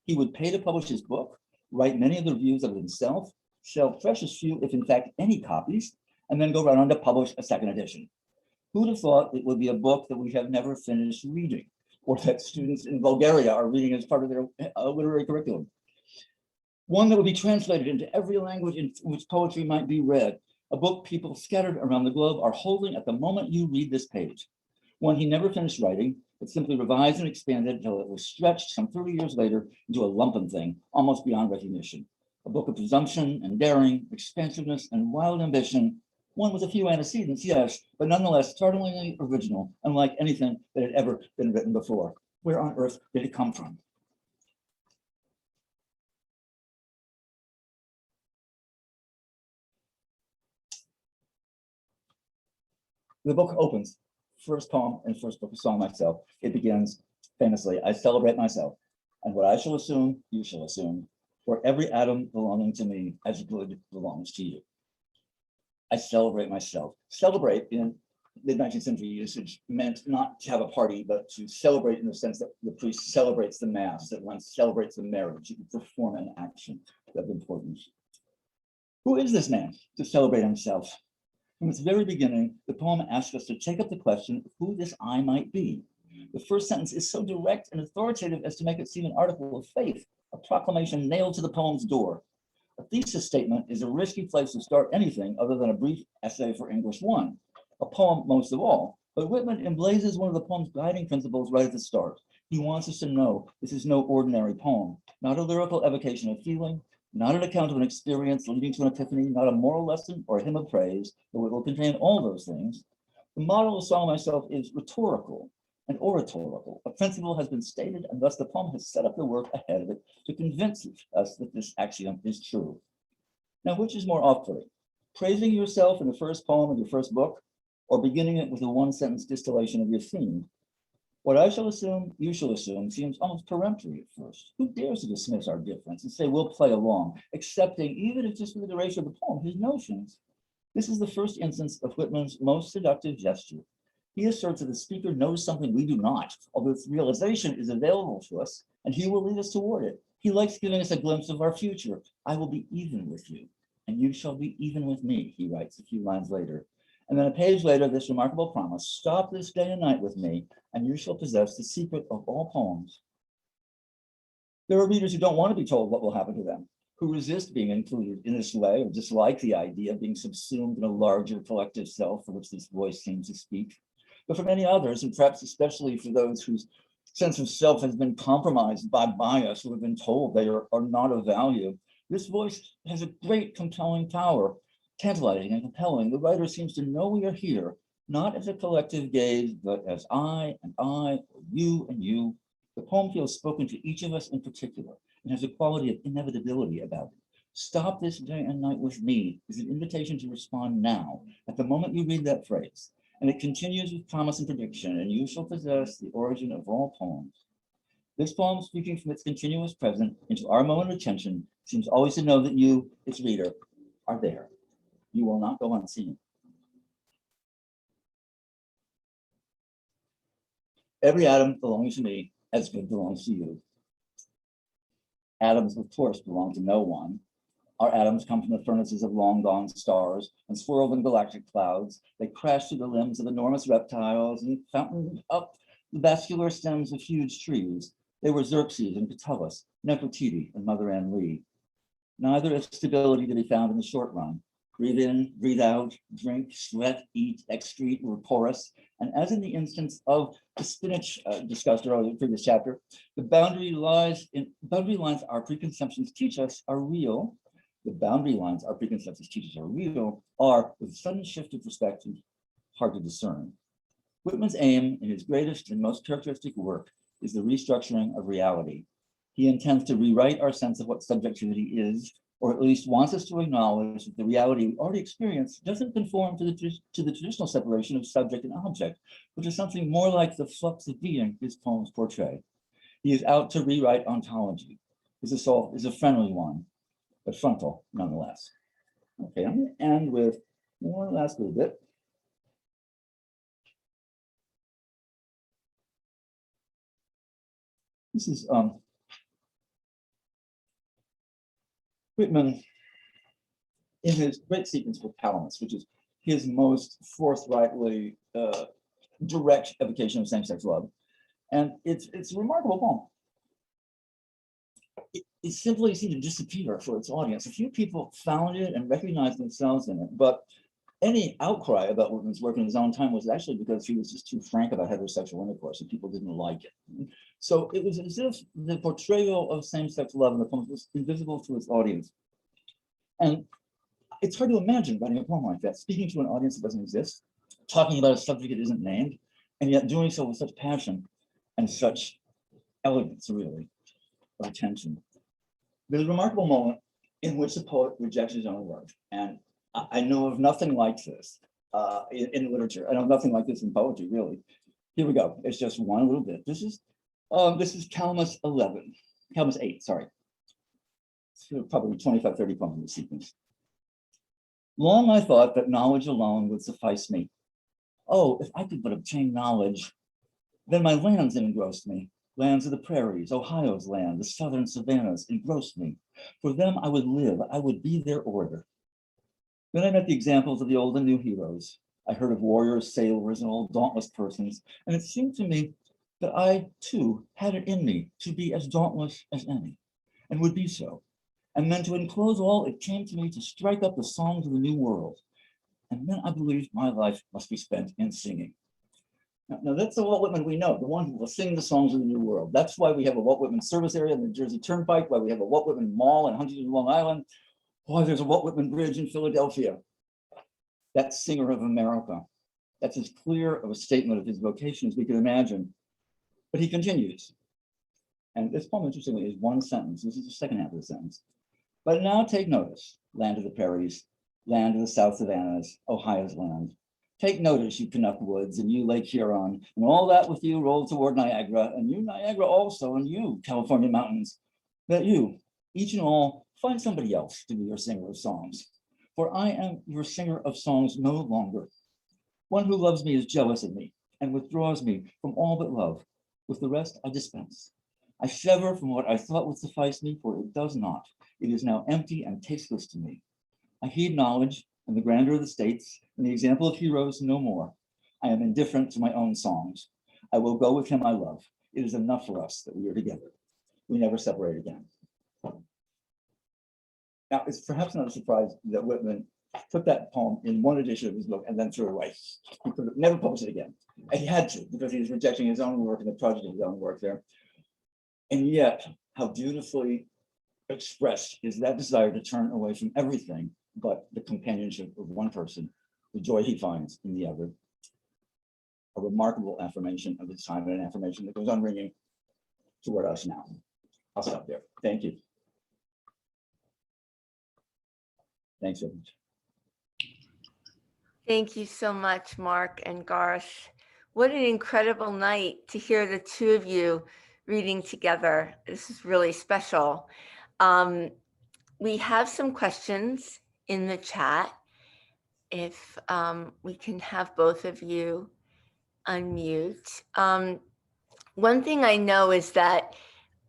S3: He would pay to publish his book, write many of the reviews of it himself, sell precious few, if in fact any copies, and then go right on to publish a second edition. Who'd have thought it would be a book that we have never finished reading, or that students in Bulgaria are reading as part of their literary curriculum? One that would be translated into every language in which poetry might be read, a book people scattered around the globe are holding at the moment you read this page. One he never finished writing, but simply revised and expanded until it was stretched some 30 years later into a lumpen thing, almost beyond recognition. A book of presumption and daring, expansiveness and wild ambition, one with a few antecedents, yes, but nonetheless startlingly original, unlike anything that had ever been written before. Where on earth did it come from? The book opens, first poem and first book of song myself. It begins famously, I celebrate myself, and what I shall assume, you shall assume, for every atom belonging to me as good belongs to you. I celebrate myself. Celebrate in mid-19th century usage meant not to have a party, but to celebrate in the sense that the priest celebrates the mass, that one celebrates the marriage, you can perform an action of importance. Who is this man to celebrate himself? From its very beginning, the poem asks us to take up the question of who this I might be. The first sentence is so direct and authoritative as to make it seem an article of faith, a proclamation nailed to the poem's door. A thesis statement is a risky place to start anything other than a brief essay for English 1, a poem most of all, but Whitman emblazes one of the poem's guiding principles right at the start. He wants us to know this is no ordinary poem, not a lyrical evocation of feeling, not an account of an experience leading to an epiphany, not a moral lesson or a hymn of praise, though it will contain all those things. The model of Song Myself is rhetorical and oratorical. A principle has been stated, and thus the poem has set up the work ahead of it to convince us that this axiom is true. Now, which is more off-putting? Praising yourself in the first poem of your first book, or beginning it with a one-sentence distillation of your theme? What I shall assume, you shall assume, seems almost peremptory at first. Who dares to dismiss our difference and say we'll play along, accepting, even if just for the duration of the poem, his notions? This is the first instance of Whitman's most seductive gesture. He asserts that the speaker knows something we do not, although its realization is available to us, and he will lead us toward it. He likes giving us a glimpse of our future. I will be even with you, and you shall be even with me, he writes a few lines later. And then a page later, this remarkable promise, stop this day and night with me, and you shall possess the secret of all poems. There are readers who don't want to be told what will happen to them, who resist being included in this way, or dislike the idea of being subsumed in a larger collective self for which this voice seems to speak. But for many others, and perhaps especially for those whose sense of self has been compromised by bias, who have been told they are not of value, this voice has a great compelling power, tantalizing and compelling. The writer seems to know we are here, not as a collective gaze, but as I, or you and you. The poem feels spoken to each of us in particular and has a quality of inevitability about it. Stop this day and night with me is an invitation to respond now, at the moment you read that phrase. And it continues with promise and prediction, and you shall possess the origin of all poems. This poem, speaking from its continuous present into our moment of attention, seems always to know that you, its reader, are there. You will not go unseen. Every atom belongs to me as good belongs to you. Atoms, of course, belong to no one. Our atoms come from the furnaces of long gone stars and swirled in galactic clouds. They crash through the limbs of enormous reptiles and fountain up the vascular stems of huge trees. They were Xerxes and Catullus, Nefertiti and Mother Ann Lee. Neither is stability to be found in the short run. Breathe in, breathe out, drink, sweat, eat, excrete, or porous. And as in the instance of the spinach discussed earlier in the previous chapter, the boundary lines our preconceptions teach us are real. The boundary lines our preconceptions teach us are real are, with a sudden shift of perspective, hard to discern. Whitman's aim in his greatest and most characteristic work is the restructuring of reality. He intends to rewrite our sense of what subjectivity is, or at least wants us to acknowledge that the reality we already experience doesn't conform to the traditional separation of subject and object, which is something more like the flux of being his poems portray. He is out to rewrite ontology. His assault is a friendly one, but frontal nonetheless. Okay, I'm going to end with one last little bit. This is Whitman in his great sequence for Cleanness, which is his most forthrightly direct evocation of same-sex love. And it's a remarkable poem. It simply seemed to disappear for its audience. A few people found it and recognized themselves in it, but any outcry about Whitman's work in his own time was actually because he was just too frank about heterosexual intercourse and people didn't like it. So it was as if the portrayal of same-sex love in the poem was invisible to its audience. And it's hard to imagine writing a poem like that, speaking to an audience that doesn't exist, talking about a subject that isn't named, and yet doing so with such passion and such elegance, really, of attention. There's a remarkable moment in which the poet rejects his own work. And I know of nothing like this in literature. I know nothing like this in poetry, really. Here we go. It's just one little bit. This is Cleanness 8, sorry. It's probably 25, 30 poems in the sequence. Long I thought that knowledge alone would suffice me. Oh, if I could but obtain knowledge, then my lands engrossed me. Lands of the prairies, Ohio's land, the southern savannas engrossed me. For them I would live, I would be their order. Then I met the examples of the old and new heroes. I heard of warriors, sailors, and old dauntless persons, and it seemed to me that I, too, had it in me to be as dauntless as any, and would be so. And then to enclose all, it came to me to strike up the songs of the new world. And then I believed my life must be spent in singing. Now that's the Walt Whitman we know, the one who will sing the songs of the new world. That's why we have a Walt Whitman service area in the Jersey Turnpike, why we have a Walt Whitman Mall in Huntington, Long Island, why there's a Walt Whitman Bridge in Philadelphia. That singer of America. That's as clear of a statement of his vocation as we can imagine. But he continues. And this poem, interestingly, is one sentence. This is the second half of the sentence. But now take notice, land of the prairies, land of the South Savannas, Ohio's land. Take notice, you Canuck Woods, and you Lake Huron, and all that with you roll toward Niagara, and you Niagara also, and you California mountains, that you, each and all, find somebody else to be your singer of songs. For I am your singer of songs no longer. One who loves me is jealous of me, and withdraws me from all but love. With the rest I dispense. I sever from what I thought would suffice me, for it does not. It is now empty and tasteless to me. I heed knowledge and the grandeur of the states and the example of heroes no more. I am indifferent to my own songs. I will go with him I love. It is enough for us that we are together. We never separate again. Now, it's perhaps not a surprise that Whitman put that poem in one edition of his book and then threw it away. He could have never published it again. And he had to, because he was rejecting his own work and the project of his own work there. And yet, how beautifully expressed is that desire to turn away from everything but the companionship of one person, the joy he finds in the other. A remarkable affirmation of his time and an affirmation that goes on ringing toward us now. I'll stop there. Thank you. Thanks so much.
S1: Thank you so much, Mark and Garth. What an incredible night to hear the two of you reading together. This is really special. We have some questions in the chat. If we can have both of you unmute. One thing I know is that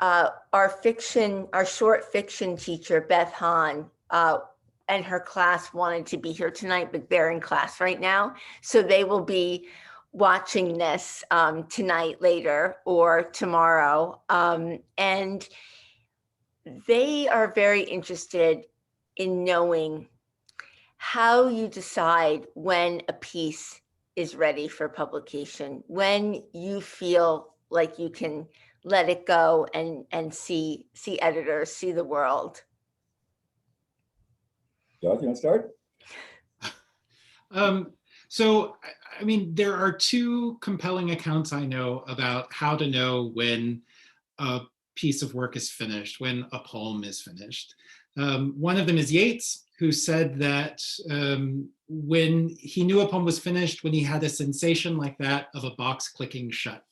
S1: our short fiction teacher, Beth Hahn, and her class wanted to be here tonight, but they're in class right now. So they will be watching this tonight later or tomorrow. And they are very interested in knowing how you decide when a piece is ready for publication, when you feel like you can let it go and see editors, see the world.
S3: Garth, you want to start?
S2: So, I mean, there are two compelling accounts I know about how to know when a piece of work is finished, when a poem is finished. One of them is Yeats, who said that when he knew a poem was finished, when he had a sensation like that of a box clicking shut.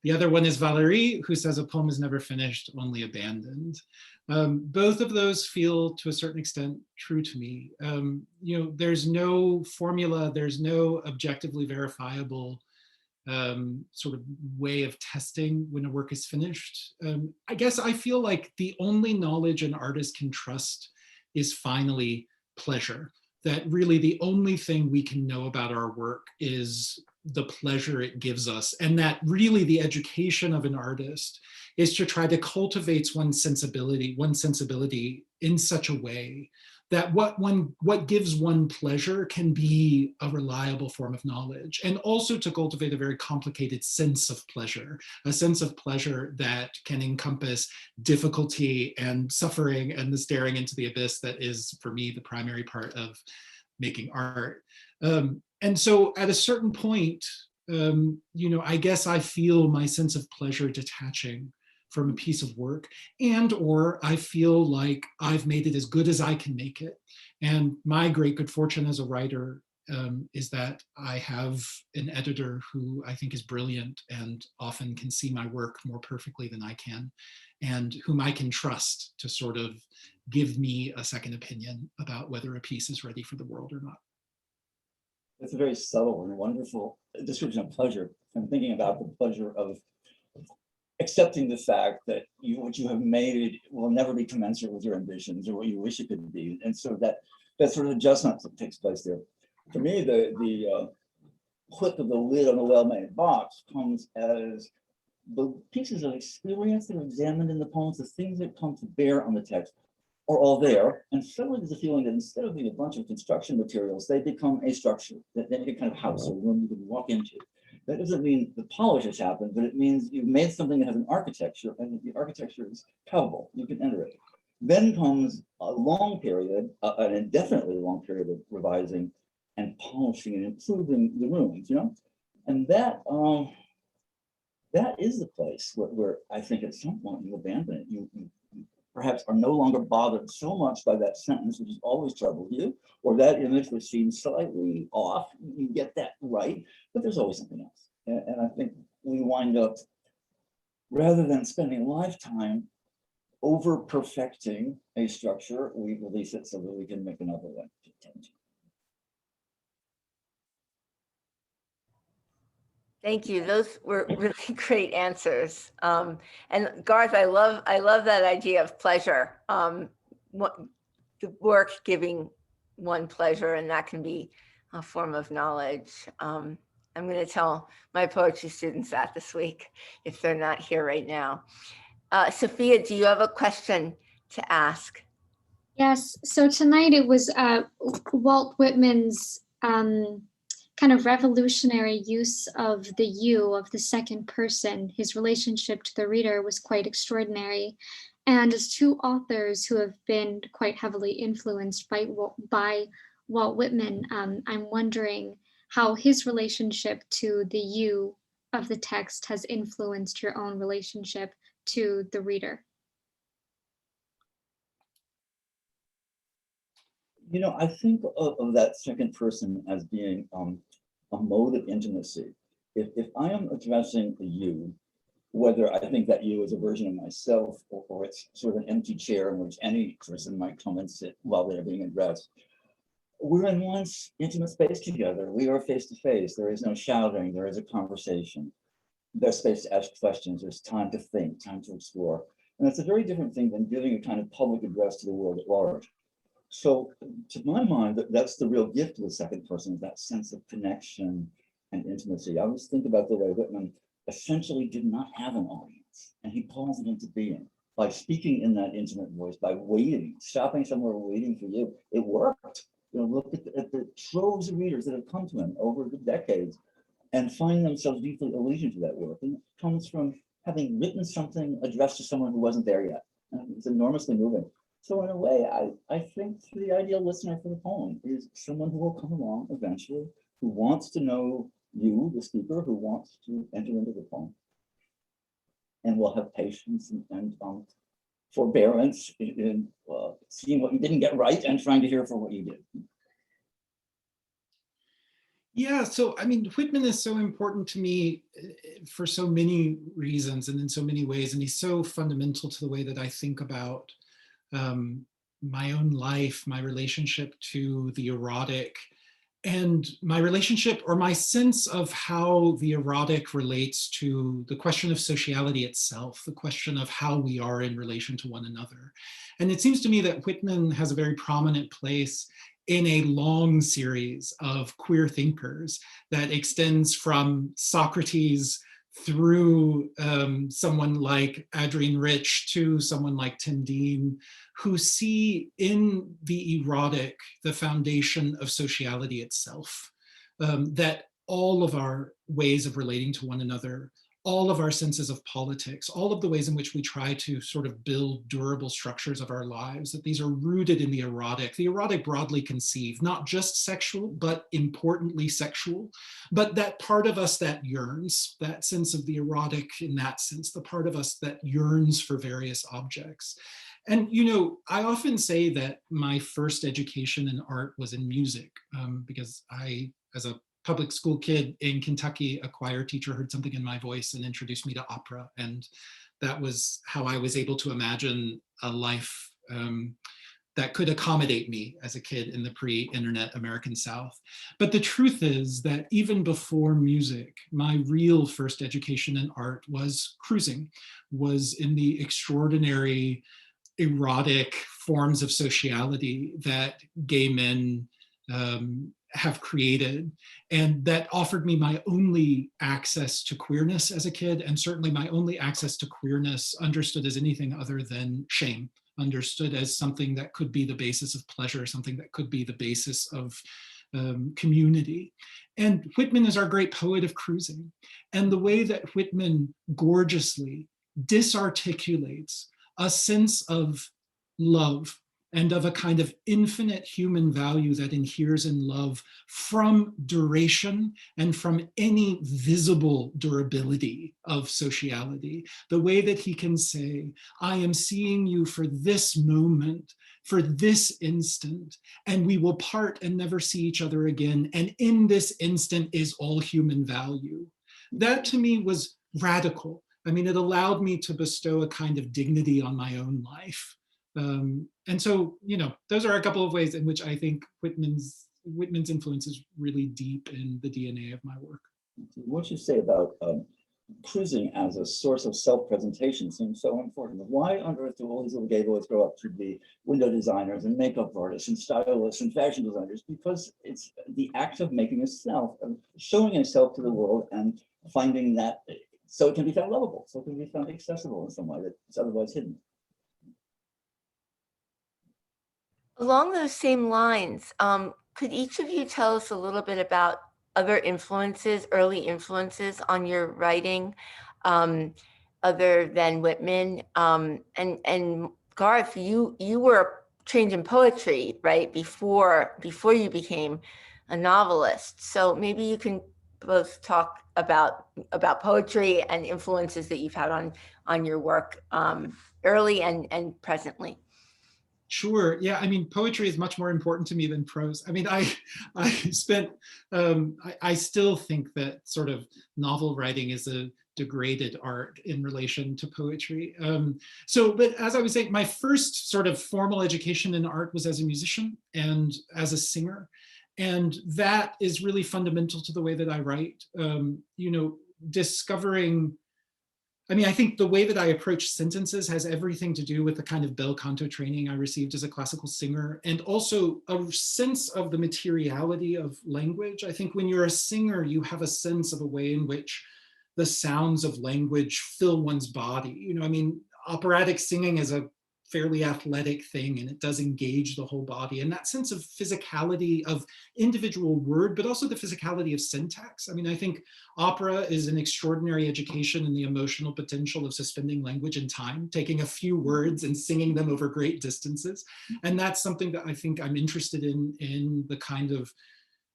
S2: The other one is Valérie, who says a poem is never finished, only abandoned. Both of those feel to a certain extent true to me. You know, there's no formula, there's no objectively verifiable sort of way of testing when a work is finished. I guess I feel like the only knowledge an artist can trust is finally pleasure. That really the only thing we can know about our work is the pleasure it gives us. And that really the education of an artist is to try to cultivate one's sensibility in such a way that what gives one pleasure can be a reliable form of knowledge, and also to cultivate a very complicated sense of pleasure, a sense of pleasure that can encompass difficulty and suffering and the staring into the abyss that is, for me, the primary part of making art. And so at a certain point, you know, I guess I feel my sense of pleasure detaching from a piece of work, and or I feel like I've made it as good as I can make it. And my great good fortune as a writer is that I have an editor who I think is brilliant and often can see my work more perfectly than I can, and whom I can trust to sort of give me a second opinion about whether a piece is ready for the world or not.
S3: It's a very subtle and wonderful description of pleasure. I'm thinking about the pleasure of accepting the fact that what you have made will never be commensurate with your ambitions or what you wish it could be. And so that sort of adjustment that takes place there. For me, the click of the lid on a well-made box comes as the pieces of experience that are examined in the poems, the things that come to bear on the text are all there. And suddenly there's a feeling that instead of being a bunch of construction materials, they become a structure, that they make a kind of house, a room you can walk into. That doesn't mean the polish has happened, but it means you've made something that has an architecture, and the architecture is palpable. You can enter it. Then comes a long period, an indefinitely long period of revising and polishing and improving the rooms, you know? And that is the place where I think at some point you abandon it. You perhaps are no longer bothered so much by that sentence, which has always troubled you, or that image which seems slightly off. You get that right, but there's always something else. And I think we wind up, rather than spending a lifetime over perfecting a structure, we release it so that we can make another one.
S1: Thank you. Those were really great answers. And Garth, I love that idea of pleasure. The work giving one pleasure, and that can be a form of knowledge. I'm going to tell my poetry students that this week if they're not here right now. Sophia, do you have a question to ask?
S4: Yes. So tonight it was Walt Whitman's kind of revolutionary use of the you, of the second person. His relationship to the reader was quite extraordinary. And as two authors who have been quite heavily influenced by Walt Whitman, I'm wondering how his relationship to the you of the text has influenced your own relationship to the reader.
S3: You know, I think of that second person as being a mode of intimacy. If I am addressing a you, whether I think that you is a version of myself or it's sort of an empty chair in which any person might come and sit while they're being addressed, we're in one intimate space together. We are face to face. There is no shouting. There is a conversation. There's space to ask questions. There's time to think, time to explore. And it's a very different thing than giving a kind of public address to the world at large. So to my mind, that's the real gift of the second person, is that sense of connection and intimacy. I always think about the way Whitman essentially did not have an audience, and he calls it into being by speaking in that intimate voice, by waiting, stopping somewhere waiting for you. It worked. You know, look at the troves of readers that have come to him over the decades and find themselves deeply allegiant to that work. And it comes from having written something addressed to someone who wasn't there yet. And it's enormously moving. So in a way, I think the ideal listener for the poem is someone who will come along eventually, who wants to know you, the speaker, who wants to enter into the poem, and will have patience and forbearance in seeing what you didn't get right and trying to hear for what you did.
S2: Yeah, so I mean, Whitman is so important to me for so many reasons and in so many ways, and he's so fundamental to the way that I think about my own life, my relationship to the erotic, and my relationship or my sense of how the erotic relates to the question of sociality itself, the question of how we are in relation to one another. And it seems to me that Whitman has a very prominent place in a long series of queer thinkers that extends from Socrates through someone like Adrienne Rich to someone like Tim Dean, who see in the erotic the foundation of sociality itself, that all of our ways of relating to one another, all of our senses of politics, all of the ways in which we try to sort of build durable structures of our lives, that these are rooted in the erotic broadly conceived, not just sexual, but importantly sexual, but that part of us that yearns, that sense of the erotic in that sense, the part of us that yearns for various objects. And, you know, I often say that my first education in art was in music, because I, as a public school kid in Kentucky, a choir teacher heard something in my voice and introduced me to opera. And that was how I was able to imagine a life that could accommodate me as a kid in the pre-internet American South. But the truth is that even before music, my real first education in art was cruising, was in the extraordinary erotic forms of sociality that gay men have created, and that offered me my only access to queerness as a kid, and certainly my only access to queerness understood as anything other than shame, understood as something that could be the basis of pleasure, something that could be the basis of community. And Whitman is our great poet of cruising. And the way that Whitman gorgeously disarticulates a sense of love and of a kind of infinite human value that inheres in love from duration and from any visible durability of sociality. The way that he can say, I am seeing you for this moment, for this instant, and we will part and never see each other again. And in this instant is all human value. That to me was radical. I mean, it allowed me to bestow a kind of dignity on my own life. And so, you know, those are a couple of ways in which I think Whitman's influence is really deep in the DNA of my work.
S3: What you say about cruising as a source of self-presentation seems so important. Why on earth do all these little gay boys grow up to be window designers and makeup artists and stylists and fashion designers? Because it's the act of making a self, of showing a self to the world and finding that so it can be found lovable, so it can be found accessible in some way that's otherwise hidden.
S1: Along those same lines, could each of you tell us a little bit about other influences, early influences on your writing, other than Whitman? And Garth, you were trained in poetry, right, before you became a novelist. So maybe you can both talk about poetry and influences that you've had on your work early and presently.
S2: Sure. Yeah. I mean, poetry is much more important to me than prose. I mean, I spent, I still think that sort of novel writing is a degraded art in relation to poetry. But as I was saying, my first sort of formal education in art was as a musician and as a singer. And that is really fundamental to the way that I write. Discovering, I mean, I think the way that I approach sentences has everything to do with the kind of bel canto training I received as a classical singer, and also a sense of the materiality of language. I think when you're a singer, you have a sense of a way in which the sounds of language fill one's body. I mean, operatic singing is a fairly athletic thing, and it does engage the whole body. And that sense of physicality of individual word, but also the physicality of syntax. I mean, I think opera is an extraordinary education in the emotional potential of suspending language and time, taking a few words and singing them over great distances. And that's something that I think I'm interested in the kind of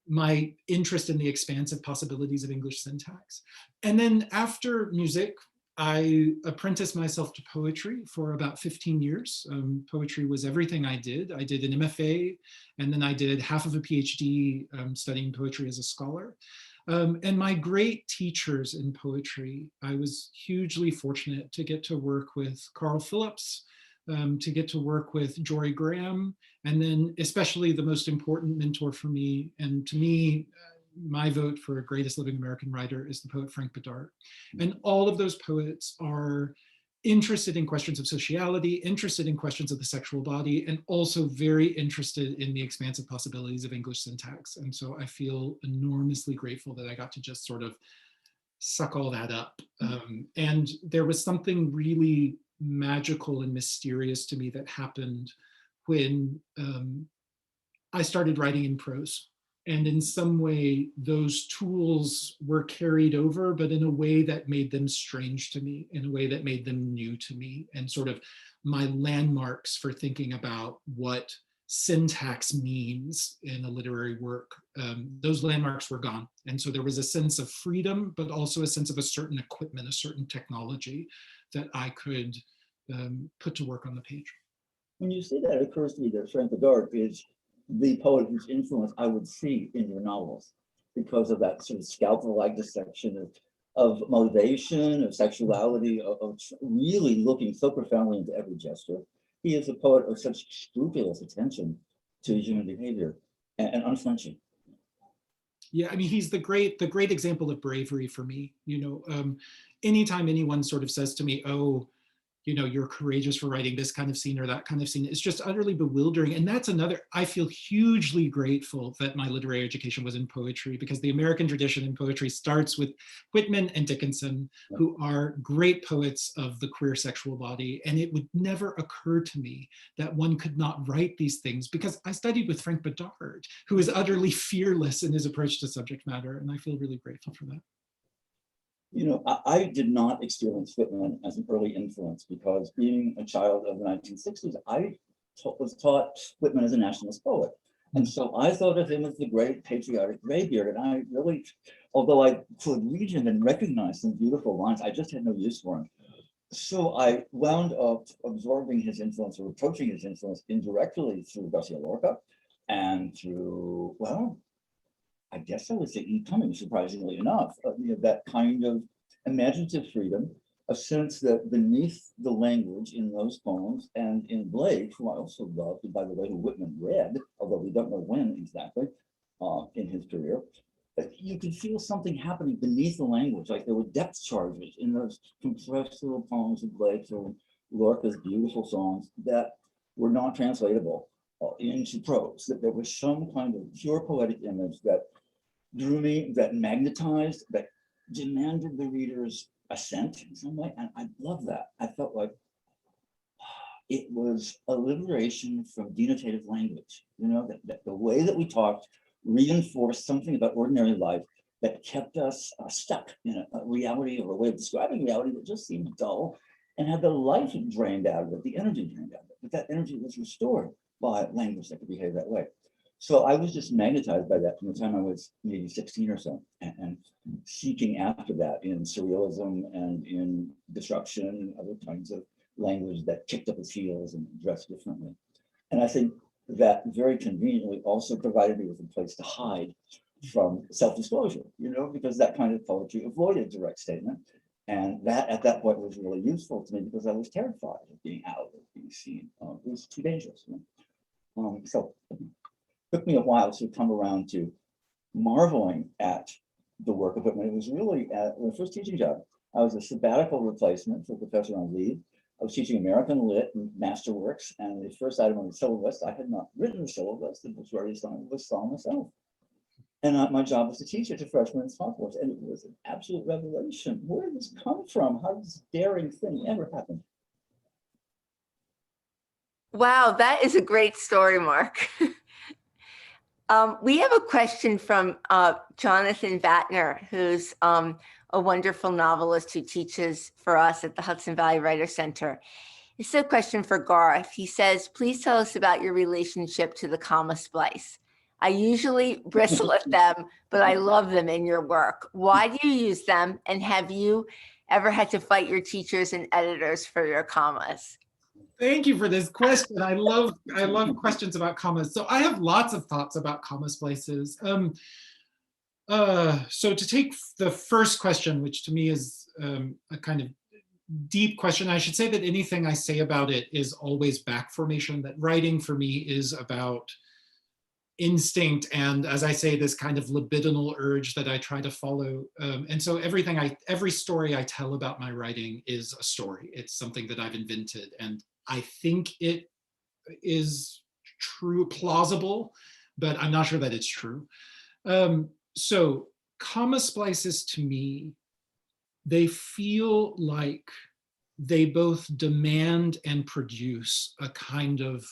S2: my interest in the expansive possibilities of English syntax. And then after music, I apprenticed myself to poetry for about 15 years. Poetry was everything I did. I did an MFA, and then I did half of a PhD studying poetry as a scholar. And my great teachers in poetry, I was hugely fortunate to get to work with Carl Phillips, to get to work with Jory Graham, and then especially the most important mentor for me, and to me, my vote for greatest living American writer is the poet Frank Bedard. And all of those poets are interested in questions of sociality, interested in questions of the sexual body, and also very interested in the expansive possibilities of English syntax. And so I feel enormously grateful that I got to just sort of suck all that up. And there was something really magical and mysterious to me that happened when I started writing in prose. And in some way, those tools were carried over, but in a way that made them strange to me, in a way that made them new to me, and sort of my landmarks for thinking about what syntax means in a literary work, those landmarks were gone. And so there was a sense of freedom, but also a sense of a certain equipment, a certain technology that I could put to work on the page.
S3: When you say that, it occurs to me that Frank Bedard is the poet whose influence I would see in your novels, because of that sort of scalpel-like dissection of motivation, of sexuality, of really looking so profoundly into every gesture. He is a poet of such scrupulous attention to human behavior and unflinching.
S2: Yeah, I mean, he's the great example of bravery for me. Anytime anyone sort of says to me, oh, you're courageous for writing this kind of scene or that kind of scene, it's just utterly bewildering. And that's another, I feel hugely grateful that my literary education was in poetry, because the American tradition in poetry starts with Whitman and Dickinson, who are great poets of the queer sexual body. And it would never occur to me that one could not write these things, because I studied with Frank Bedard, who is utterly fearless in his approach to subject matter. And I feel really grateful for that.
S3: I did not experience Whitman as an early influence, because being a child of the 1960s, I was taught Whitman as a nationalist poet. And so I thought of him as the great patriotic graybeard. And I really, although I could read him and recognize some beautiful lines, I just had no use for him. So I wound up absorbing his influence, or approaching his influence indirectly through Garcia Lorca and through, well, I guess I would say E. Cummings, surprisingly enough, that kind of imaginative freedom, a sense that beneath the language in those poems, and in Blake, who I also loved, and by the way, who Whitman read, although we don't know when exactly in his career, you could feel something happening beneath the language, like there were depth charges in those compressed little poems of Blake or Lorca's beautiful songs that were not translatable into prose, that there was some kind of pure poetic image that drew me, that magnetized, that demanded the reader's assent in some way. And I love that. I felt like it was a liberation from denotative language, that the way that we talked reinforced something about ordinary life that kept us stuck in a reality, or a way of describing reality that just seemed dull and had the life drained out of it, the energy drained out of it. But that energy was restored by language that could behave that way. So I was just magnetized by that from the time I was maybe 16 or so, and seeking after that in surrealism and in disruption and other kinds of language that kicked up its heels and dressed differently. And I think that very conveniently also provided me with a place to hide from self-disclosure, because that kind of poetry avoided direct statement. And that at that point was really useful to me because I was terrified of being out, of being seen. It was too dangerous. So it took me a while to come around to marveling at the work of Whitman. It was really my first teaching job. I was a sabbatical replacement for a professor on leave. I was teaching American Lit and Masterworks, and the first item on the syllabus, I had not written the syllabus, it was already signed, was song myself. And my job was to teach it to freshmen and sophomores, and it was an absolute revelation. Where did this come from? How did this daring thing ever happen?
S1: Wow, that is a great story, Mark. We have a question from Jonathan Vatner, who's a wonderful novelist who teaches for us at the Hudson Valley Writer Center. It's a question for Garth. He says, please tell us about your relationship to the comma splice. I usually bristle at them, but I love them in your work. Why do you use them? And have you ever had to fight your teachers and editors for your commas?
S2: Thank you for this question. I love questions about commas. So I have lots of thoughts about comma splices. So to take the first question, which to me is a kind of deep question, I should say that anything I say about it is always back formation, that writing for me is about instinct and, as I say, this kind of libidinal urge that I try to follow. And so every story I tell about my writing is a story. It's something that I've invented, and I think it is true, plausible, but I'm not sure that it's true. So comma splices to me, they feel like they both demand and produce a kind of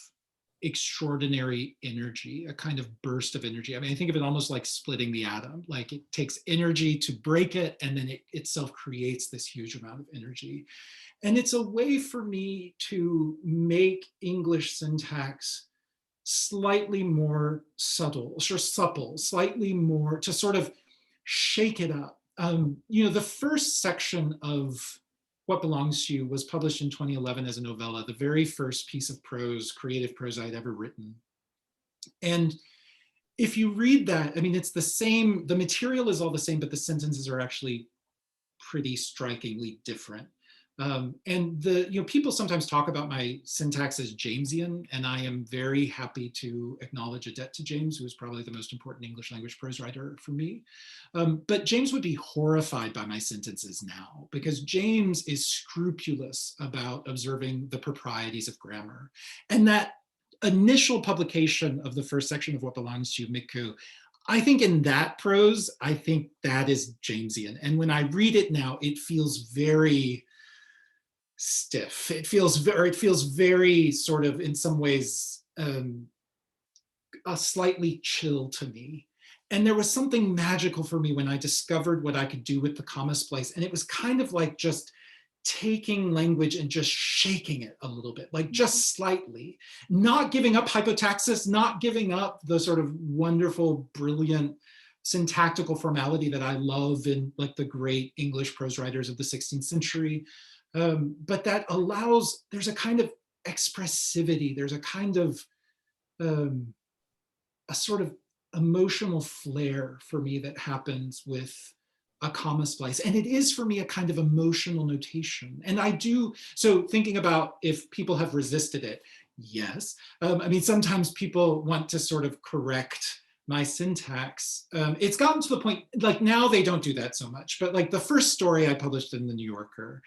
S2: extraordinary energy, a kind of burst of energy. I mean, I think of it almost like splitting the atom. Like it takes energy to break it, and then it itself creates this huge amount of energy. And it's a way for me to make English syntax slightly more subtle, supple, slightly more, to sort of shake it up. The first section of What Belongs to You was published in 2011 as a novella, the very first piece of prose, creative prose I'd ever written. And if you read that, I mean, it's the same, the material is all the same, but the sentences are actually pretty strikingly different. And people sometimes talk about my syntax as Jamesian, and I am very happy to acknowledge a debt to James, who is probably the most important English language prose writer for me. But James would be horrified by my sentences now, because James is scrupulous about observing the proprieties of grammar. And that initial publication of the first section of What Belongs to You, Miku, I think in that prose, I think that is Jamesian. And when I read it now, it feels very stiff. It feels very sort of, in some ways, a slightly chill to me. And there was something magical for me when I discovered what I could do with the comma splice. And it was kind of like just taking language and just shaking it a little bit, like just slightly, not giving up hypotaxis, not giving up the sort of wonderful, brilliant syntactical formality that I love in like the great English prose writers of the 16th century. But that allows, there's a kind of expressivity, there's a kind of, a sort of emotional flair for me that happens with a comma splice. And it is for me a kind of emotional notation. And I do, so thinking about if people have resisted it, yes. I mean, sometimes people want to sort of correct my syntax. It's gotten to the point, like now they don't do that so much, but like the first story I published in the New Yorker,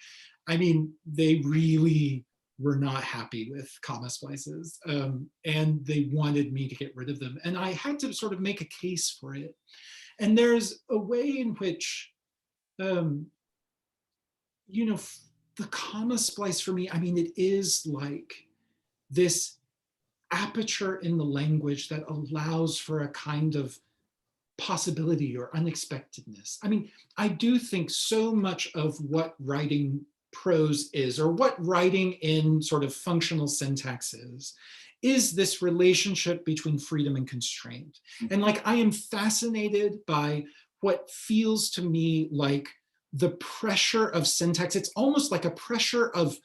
S2: I mean, they really were not happy with comma splices, and they wanted me to get rid of them. And I had to sort of make a case for it. And there's a way in which, the comma splice for me, I mean, it is like this aperture in the language that allows for a kind of possibility or unexpectedness. I mean, I do think so much of what writing prose is, or what writing in sort of functional syntax is this relationship between freedom and constraint. And like, I am fascinated by what feels to me like the pressure of syntax. It's almost like a pressure of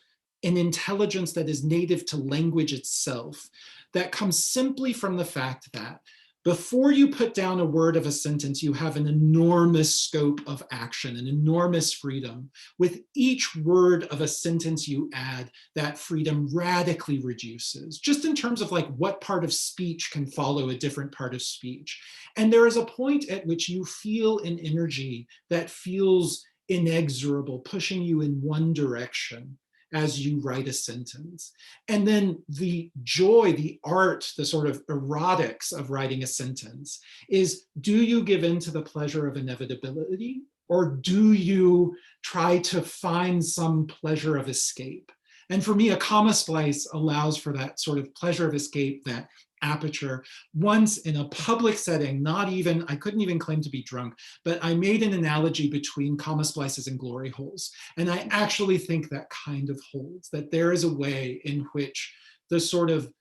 S2: an intelligence that is native to language itself, that comes simply from the fact that before you put down a word of a sentence, you have an enormous scope of action, an enormous freedom. With each word of a sentence you add, that freedom radically reduces, just in terms of like what part of speech can follow a different part of speech. And there is a point at which you feel an energy that feels inexorable, pushing you in one direction as you write a sentence. And then the joy, the art, the sort of erotics of writing a sentence is, do you give in to the pleasure of inevitability, or do you try to find some pleasure of escape? And for me, a comma splice allows for that sort of pleasure of escape, that aperture. Once in a public setting, I couldn't even claim to be drunk, but I made an analogy between comma splices and glory holes. And I actually think that kind of holds, that there is a way in which the sort of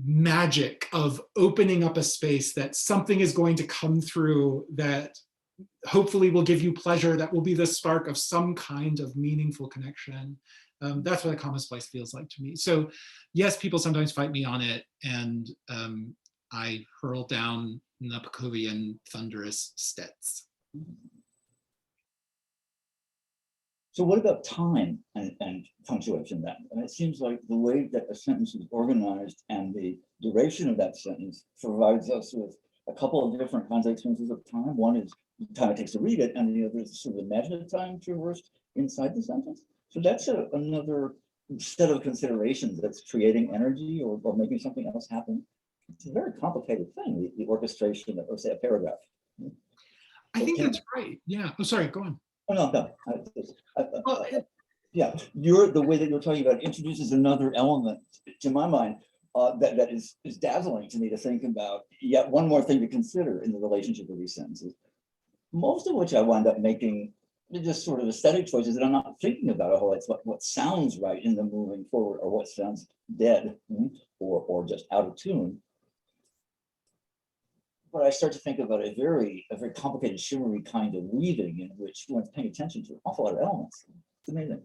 S2: magic of opening up a space, that something is going to come through that hopefully will give you pleasure, that will be the spark of some kind of meaningful connection. That's what a comma splice feels like to me. So yes, people sometimes fight me on it, and I hurl down Napoleonian thunderous stets.
S3: So what about time and punctuation then? And it seems like the way that a sentence is organized and the duration of that sentence provides us with a couple of different kinds of experiences of time. One is the time it takes to read it, and the other is sort of imaginative time traversed inside the sentence. So that's another set of considerations that's creating energy or making something else happen. It's a very complicated thing, the orchestration of, say, a paragraph.
S2: I think that's right. Yeah. Oh, sorry, go on.
S3: Oh, no. Yeah, the way that you're talking about introduces another element to my mind that is dazzling to me to think about. Yet one more thing to consider in the relationship of these sentences, most of which I wind up making just sort of aesthetic choices that I'm not thinking about a whole lot. It's what sounds right in the moving forward, or what sounds dead, or just out of tune. But I start to think about a very complicated, shimmery kind of weaving in which one's paying attention to an awful lot of elements. It's amazing.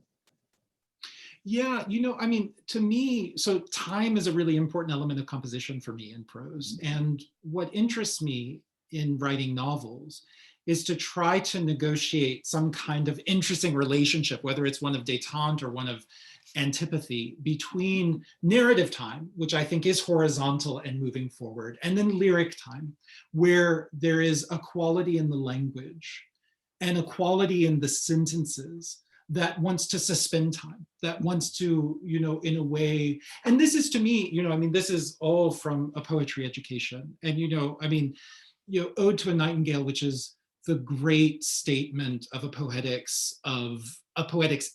S2: Yeah, I mean, to me, so time is a really important element of composition for me in prose. And what interests me in writing novels is to try to negotiate some kind of interesting relationship, whether it's one of détente or one of antipathy, between narrative time, which I think is horizontal and moving forward, and then lyric time, where there is a quality in the language and a quality in the sentences that wants to suspend time, that wants to, in a way, and this is to me, I mean, this is all from a poetry education. And, Ode to a Nightingale, which is the great statement of a poetics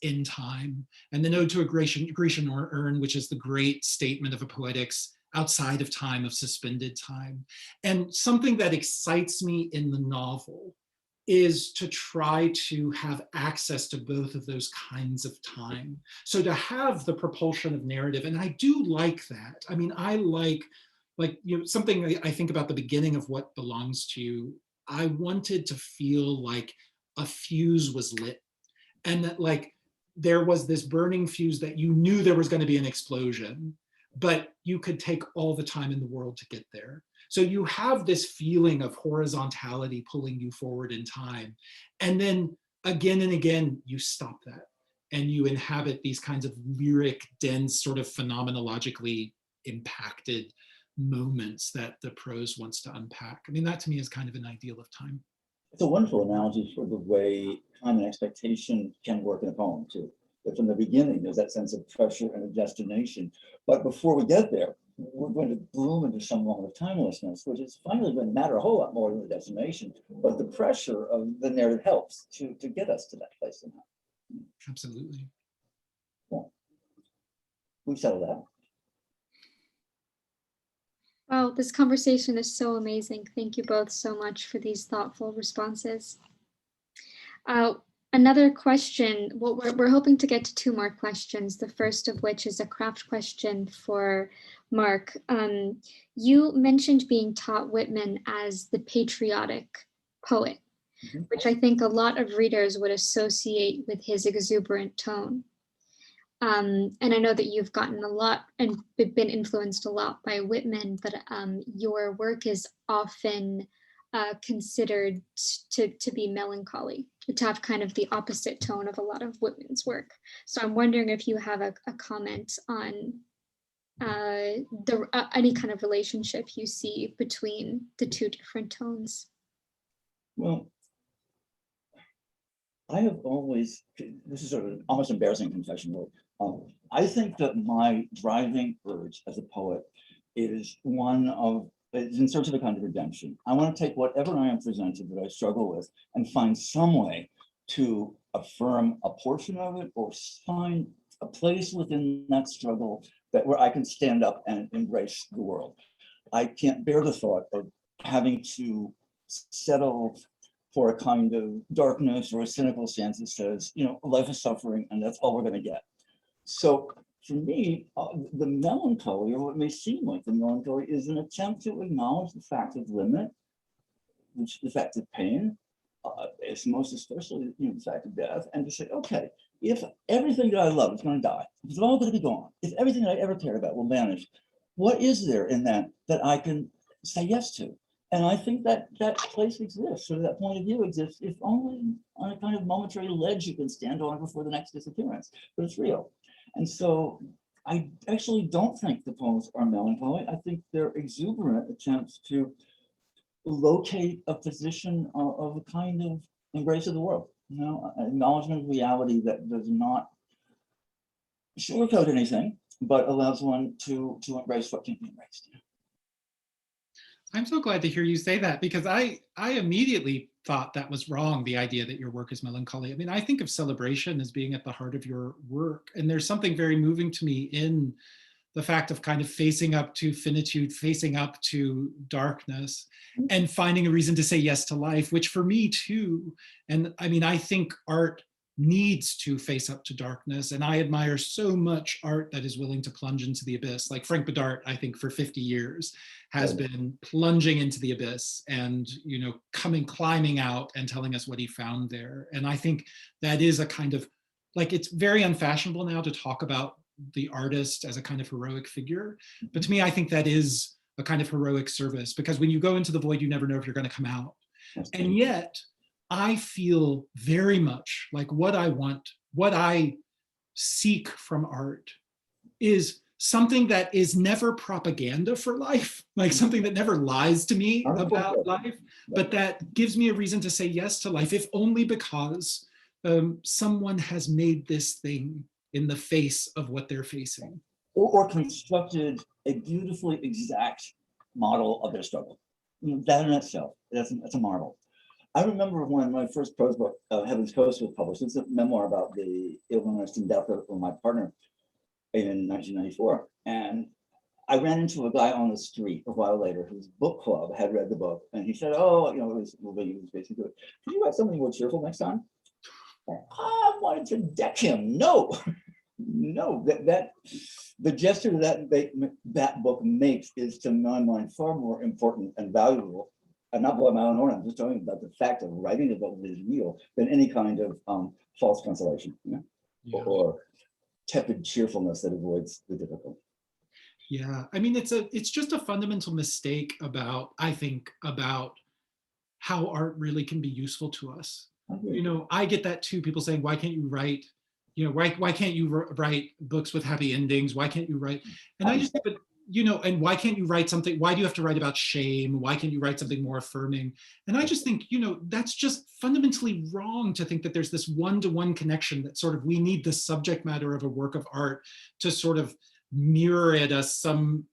S2: in time, and then Ode to a Grecian Urn, which is the great statement of a poetics outside of time, of suspended time. And something that excites me in the novel is to try to have access to both of those kinds of time. So to have the propulsion of narrative, and I do like that. I mean, I like something I think about the beginning of What Belongs to You. I wanted to feel like a fuse was lit, and that there was this burning fuse that you knew there was going to be an explosion, but you could take all the time in the world to get there. So you have this feeling of horizontality pulling you forward in time. And then again and again, you stop that and you inhabit these kinds of lyric, dense, sort of phenomenologically impacted moments that the prose wants to unpack. I mean, that to me is kind of an ideal of time.
S3: It's a wonderful analogy for the way time and expectation can work in a poem too. That from the beginning, there's that sense of pressure and a destination. But before we get there, we're going to bloom into some moment of timelessness, which is finally going to matter a whole lot more than the destination. But the pressure of the narrative helps to get us to that place somehow.
S2: Absolutely.
S3: Well, we've settled that.
S4: Wow, this conversation is so amazing. Thank you both so much for these thoughtful responses. Another question, well, we're hoping to get to two more questions, the first of which is a craft question for Mark. You mentioned being taught Whitman as the patriotic poet, which I think a lot of readers would associate with his exuberant tone. And I know that you've gotten a lot and been influenced a lot by Whitman, but your work is often considered to be melancholy, to have kind of the opposite tone of a lot of Whitman's work. So I'm wondering if you have a comment on any kind of relationship you see between the two different tones.
S3: Well, I have always, this is sort of an almost embarrassing confession, really. I think that my driving urge as a poet is one of, is in search of a kind of redemption. I want to take whatever I am presented that I struggle with and find some way to affirm a portion of it or find a place within that struggle that where I can stand up and embrace the world. I can't bear the thought of having to settle for a kind of darkness or a cynical stance that says, you know, life is suffering and that's all we're going to get. So for me, the melancholy, or what may seem like the melancholy, is an attempt to acknowledge the fact of limit, which the fact of pain, it's most especially, you know, the fact of death, and to say, okay, if everything that I love is going to die, if it's all going to be gone, if everything that I ever cared about will vanish, what is there in that that I can say yes to? And I think that that place exists, or that point of view exists, if only on a kind of momentary ledge you can stand on before the next disappearance, but it's real. And so I actually don't think the poems are melancholy. I think they're exuberant attempts to locate a position of a kind of embrace of the world, you know, an acknowledgement of reality that does not sugarcoat anything, but allows one to embrace what can be embraced.
S2: I'm so glad to hear you say that, because I immediately thought that was wrong, the idea that your work is melancholy. I mean, I think of celebration as being at the heart of your work. And there's something very moving to me in the fact of kind of facing up to finitude, facing up to darkness, and finding a reason to say yes to life, which for me too. And I mean, I think art needs to face up to darkness. And I admire so much art that is willing to plunge into the abyss. Like Frank Bedart, I think for 50 years has been plunging into the abyss and, you know, climbing out and telling us what he found there. And I think that is a kind of, like, it's very unfashionable now to talk about the artist as a kind of heroic figure. But to me, I think that is a kind of heroic service, because when you go into the void, you never know if you're going to come out. And yet, I feel very much like what I want, what I seek from art is something that is never propaganda for life, like something that never lies to me about life, but that gives me a reason to say yes to life, if only because someone has made this thing in the face of what they're facing.
S3: Or constructed a beautifully exact model of their struggle. You know, that in itself, that's a marvel. I remember when my first prose book, Heaven's Coast, was published. It's a memoir about the illness and death of my partner in 1994. And I ran into a guy on the street a while later whose book club had read the book. And he said, oh, you know, it was basically, could you write something more cheerful next time? I wanted to deck him. No, no, the gesture that book makes is, to my mind, far more important and valuable. I'm not blowing my own horn, I'm just talking about the fact of writing a book that is real than any kind of false consolation, you know? Yeah. Or tepid cheerfulness that avoids the difficult.
S2: Yeah, I mean, it's just a fundamental mistake about, I think, about how art really can be useful to us. You know, I get that too. People saying, why can't you write, you know, why can't you write books with happy endings? Why can't you write? And I just think, but, you know, and why can't you write something? Why do you have to write about shame? Why can't you write something more affirming? And I just think, you know, that's just fundamentally wrong to think that there's this one-to-one connection that sort of, we need the subject matter of a work of art to sort of mirror it as some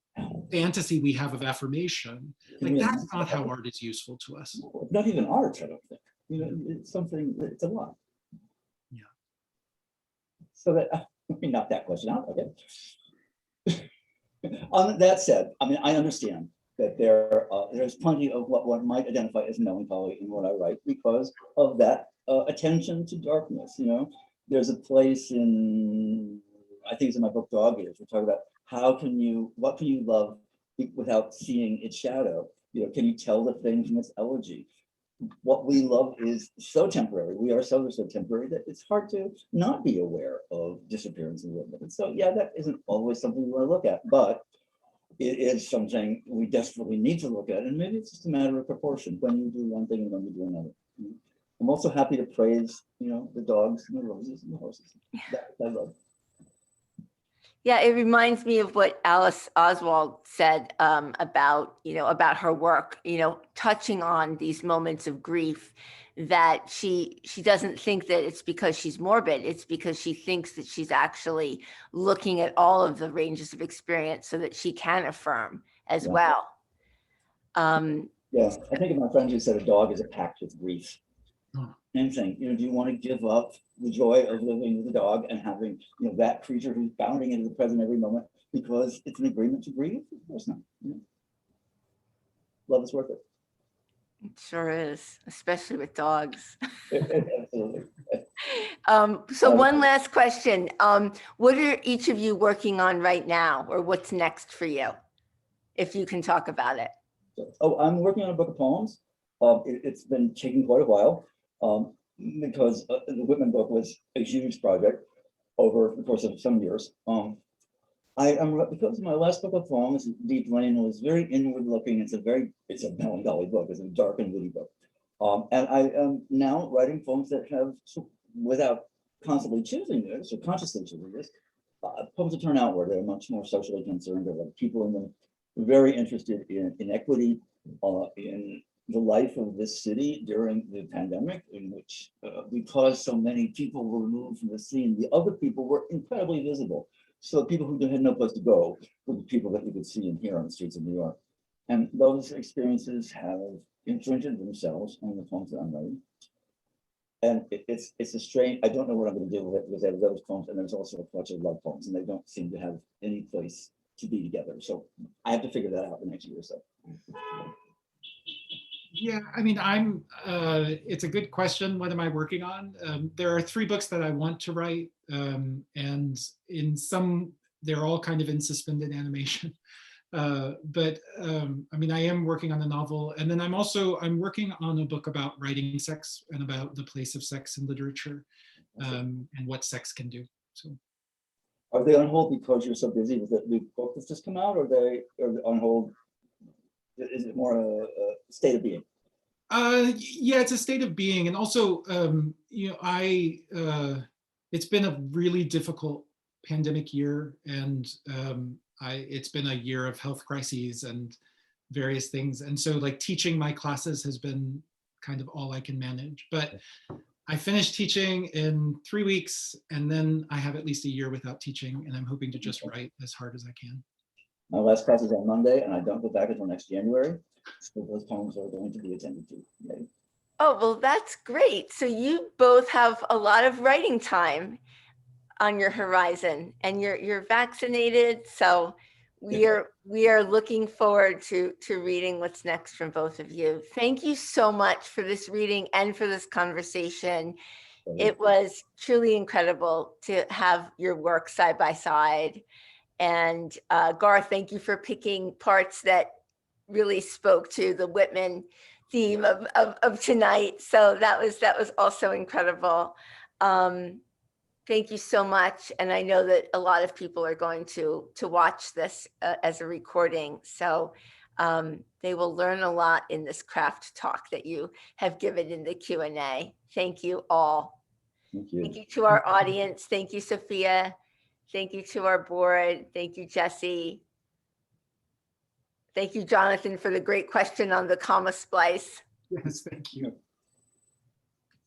S2: fantasy we have of affirmation. Like, that's not how art is useful to us.
S3: Not even art, I don't think. You know, it's something, it's a lot.
S2: Yeah.
S3: So that, let me knock that question out, okay? That said, I mean, I understand that there's plenty of what one might identify as melancholy in what I write because of that attention to darkness. You know, there's a place in, I think it's in my book Dog Years, we talk about what can you love without seeing its shadow? You know, can you tell the thing from its elegy? what we love is so temporary. We ourselves are so temporary that it's hard to not be aware of disappearance and movement. And so, yeah, that isn't always something we want to look at, but it is something we desperately need to look at. And maybe it's just a matter of proportion, when you do one thing and when you do another. I'm also happy to praise, the dogs and the roses and the horses. That I love.
S1: Yeah, it reminds me of what Alice Oswald said about her work, touching on these moments of grief, that she doesn't think that it's because she's morbid. It's because she thinks that she's actually looking at all of the ranges of experience so that she can affirm as well.
S3: Yes, I think of my friend who said a dog is a pact with grief. Same thing, do you want to give up the joy of living with a dog and having, that creature who's bounding into the present every moment because it's an agreement to grieve? Of course not. Love is worth it.
S1: It sure is, especially with dogs.
S3: Absolutely.
S1: So one last question. What are each of you working on right now, or what's next for you, if you can talk about it?
S3: Oh, I'm working on a book of poems. It's been taking quite a while. Because the Whitman book was a huge project over the course of some years. Because my last book of poems, Deep Lane, was very inward looking. It's a melancholy book. It's a dark and witty book. And I am now writing poems that have, without constantly choosing this or consciously choosing this, poems that turn outward. They're much more socially concerned. There are people in them very interested in inequity, in the life of this city during the pandemic, in which, because so many people were removed from the scene, the other people were incredibly visible. So people who had no place to go were the people that you could see and hear on the streets of New York. And those experiences have imprinted themselves on the poems that I'm writing. And it's a strange, I don't know what I'm going to do with it, because I have those poems, and there's also a bunch of love poems, and they don't seem to have any place to be together. So I have to figure that out the next year or so.
S2: Yeah, I mean, it's a good question. What am I working on? There are 3 books that I want to write, and in some, they're all kind of in suspended animation. But I mean, I am working on a novel, and then I'm working on a book about writing sex and about the place of sex in literature, and what sex can do. So,
S3: are they on hold because you're so busy with the new book that's just come out, or are they on hold? Is it more a state of being?
S2: Yeah, it's a state of being, and also, it's been a really difficult pandemic year, and it's been a year of health crises and various things, and so like teaching my classes has been kind of all I can manage. But I finished teaching in 3 weeks, and then I have at least a year without teaching, and I'm hoping to just write as hard as I can.
S3: My last class is on Monday, and I don't go back until next January. So those poems are going to be attended to. Right?
S1: Oh, well, that's great. So you both have a lot of writing time on your horizon, and you're vaccinated. So we are looking forward to reading what's next from both of you. Thank you so much for this reading and for this conversation. It was truly incredible to have your work side by side. And Garth, thank you for picking parts that really spoke to the Whitman theme of tonight. So that was also incredible. Thank you so much. And I know that a lot of people are going to watch this as a recording. So they will learn a lot in this craft talk that you have given in the Q&A. Thank you all.
S3: Thank you.
S1: Thank you to our audience. Thank you, Sophia. Thank you to our board. Thank you, Jesse. Thank you, Jonathan, for the great question on the comma splice.
S2: Yes, thank you.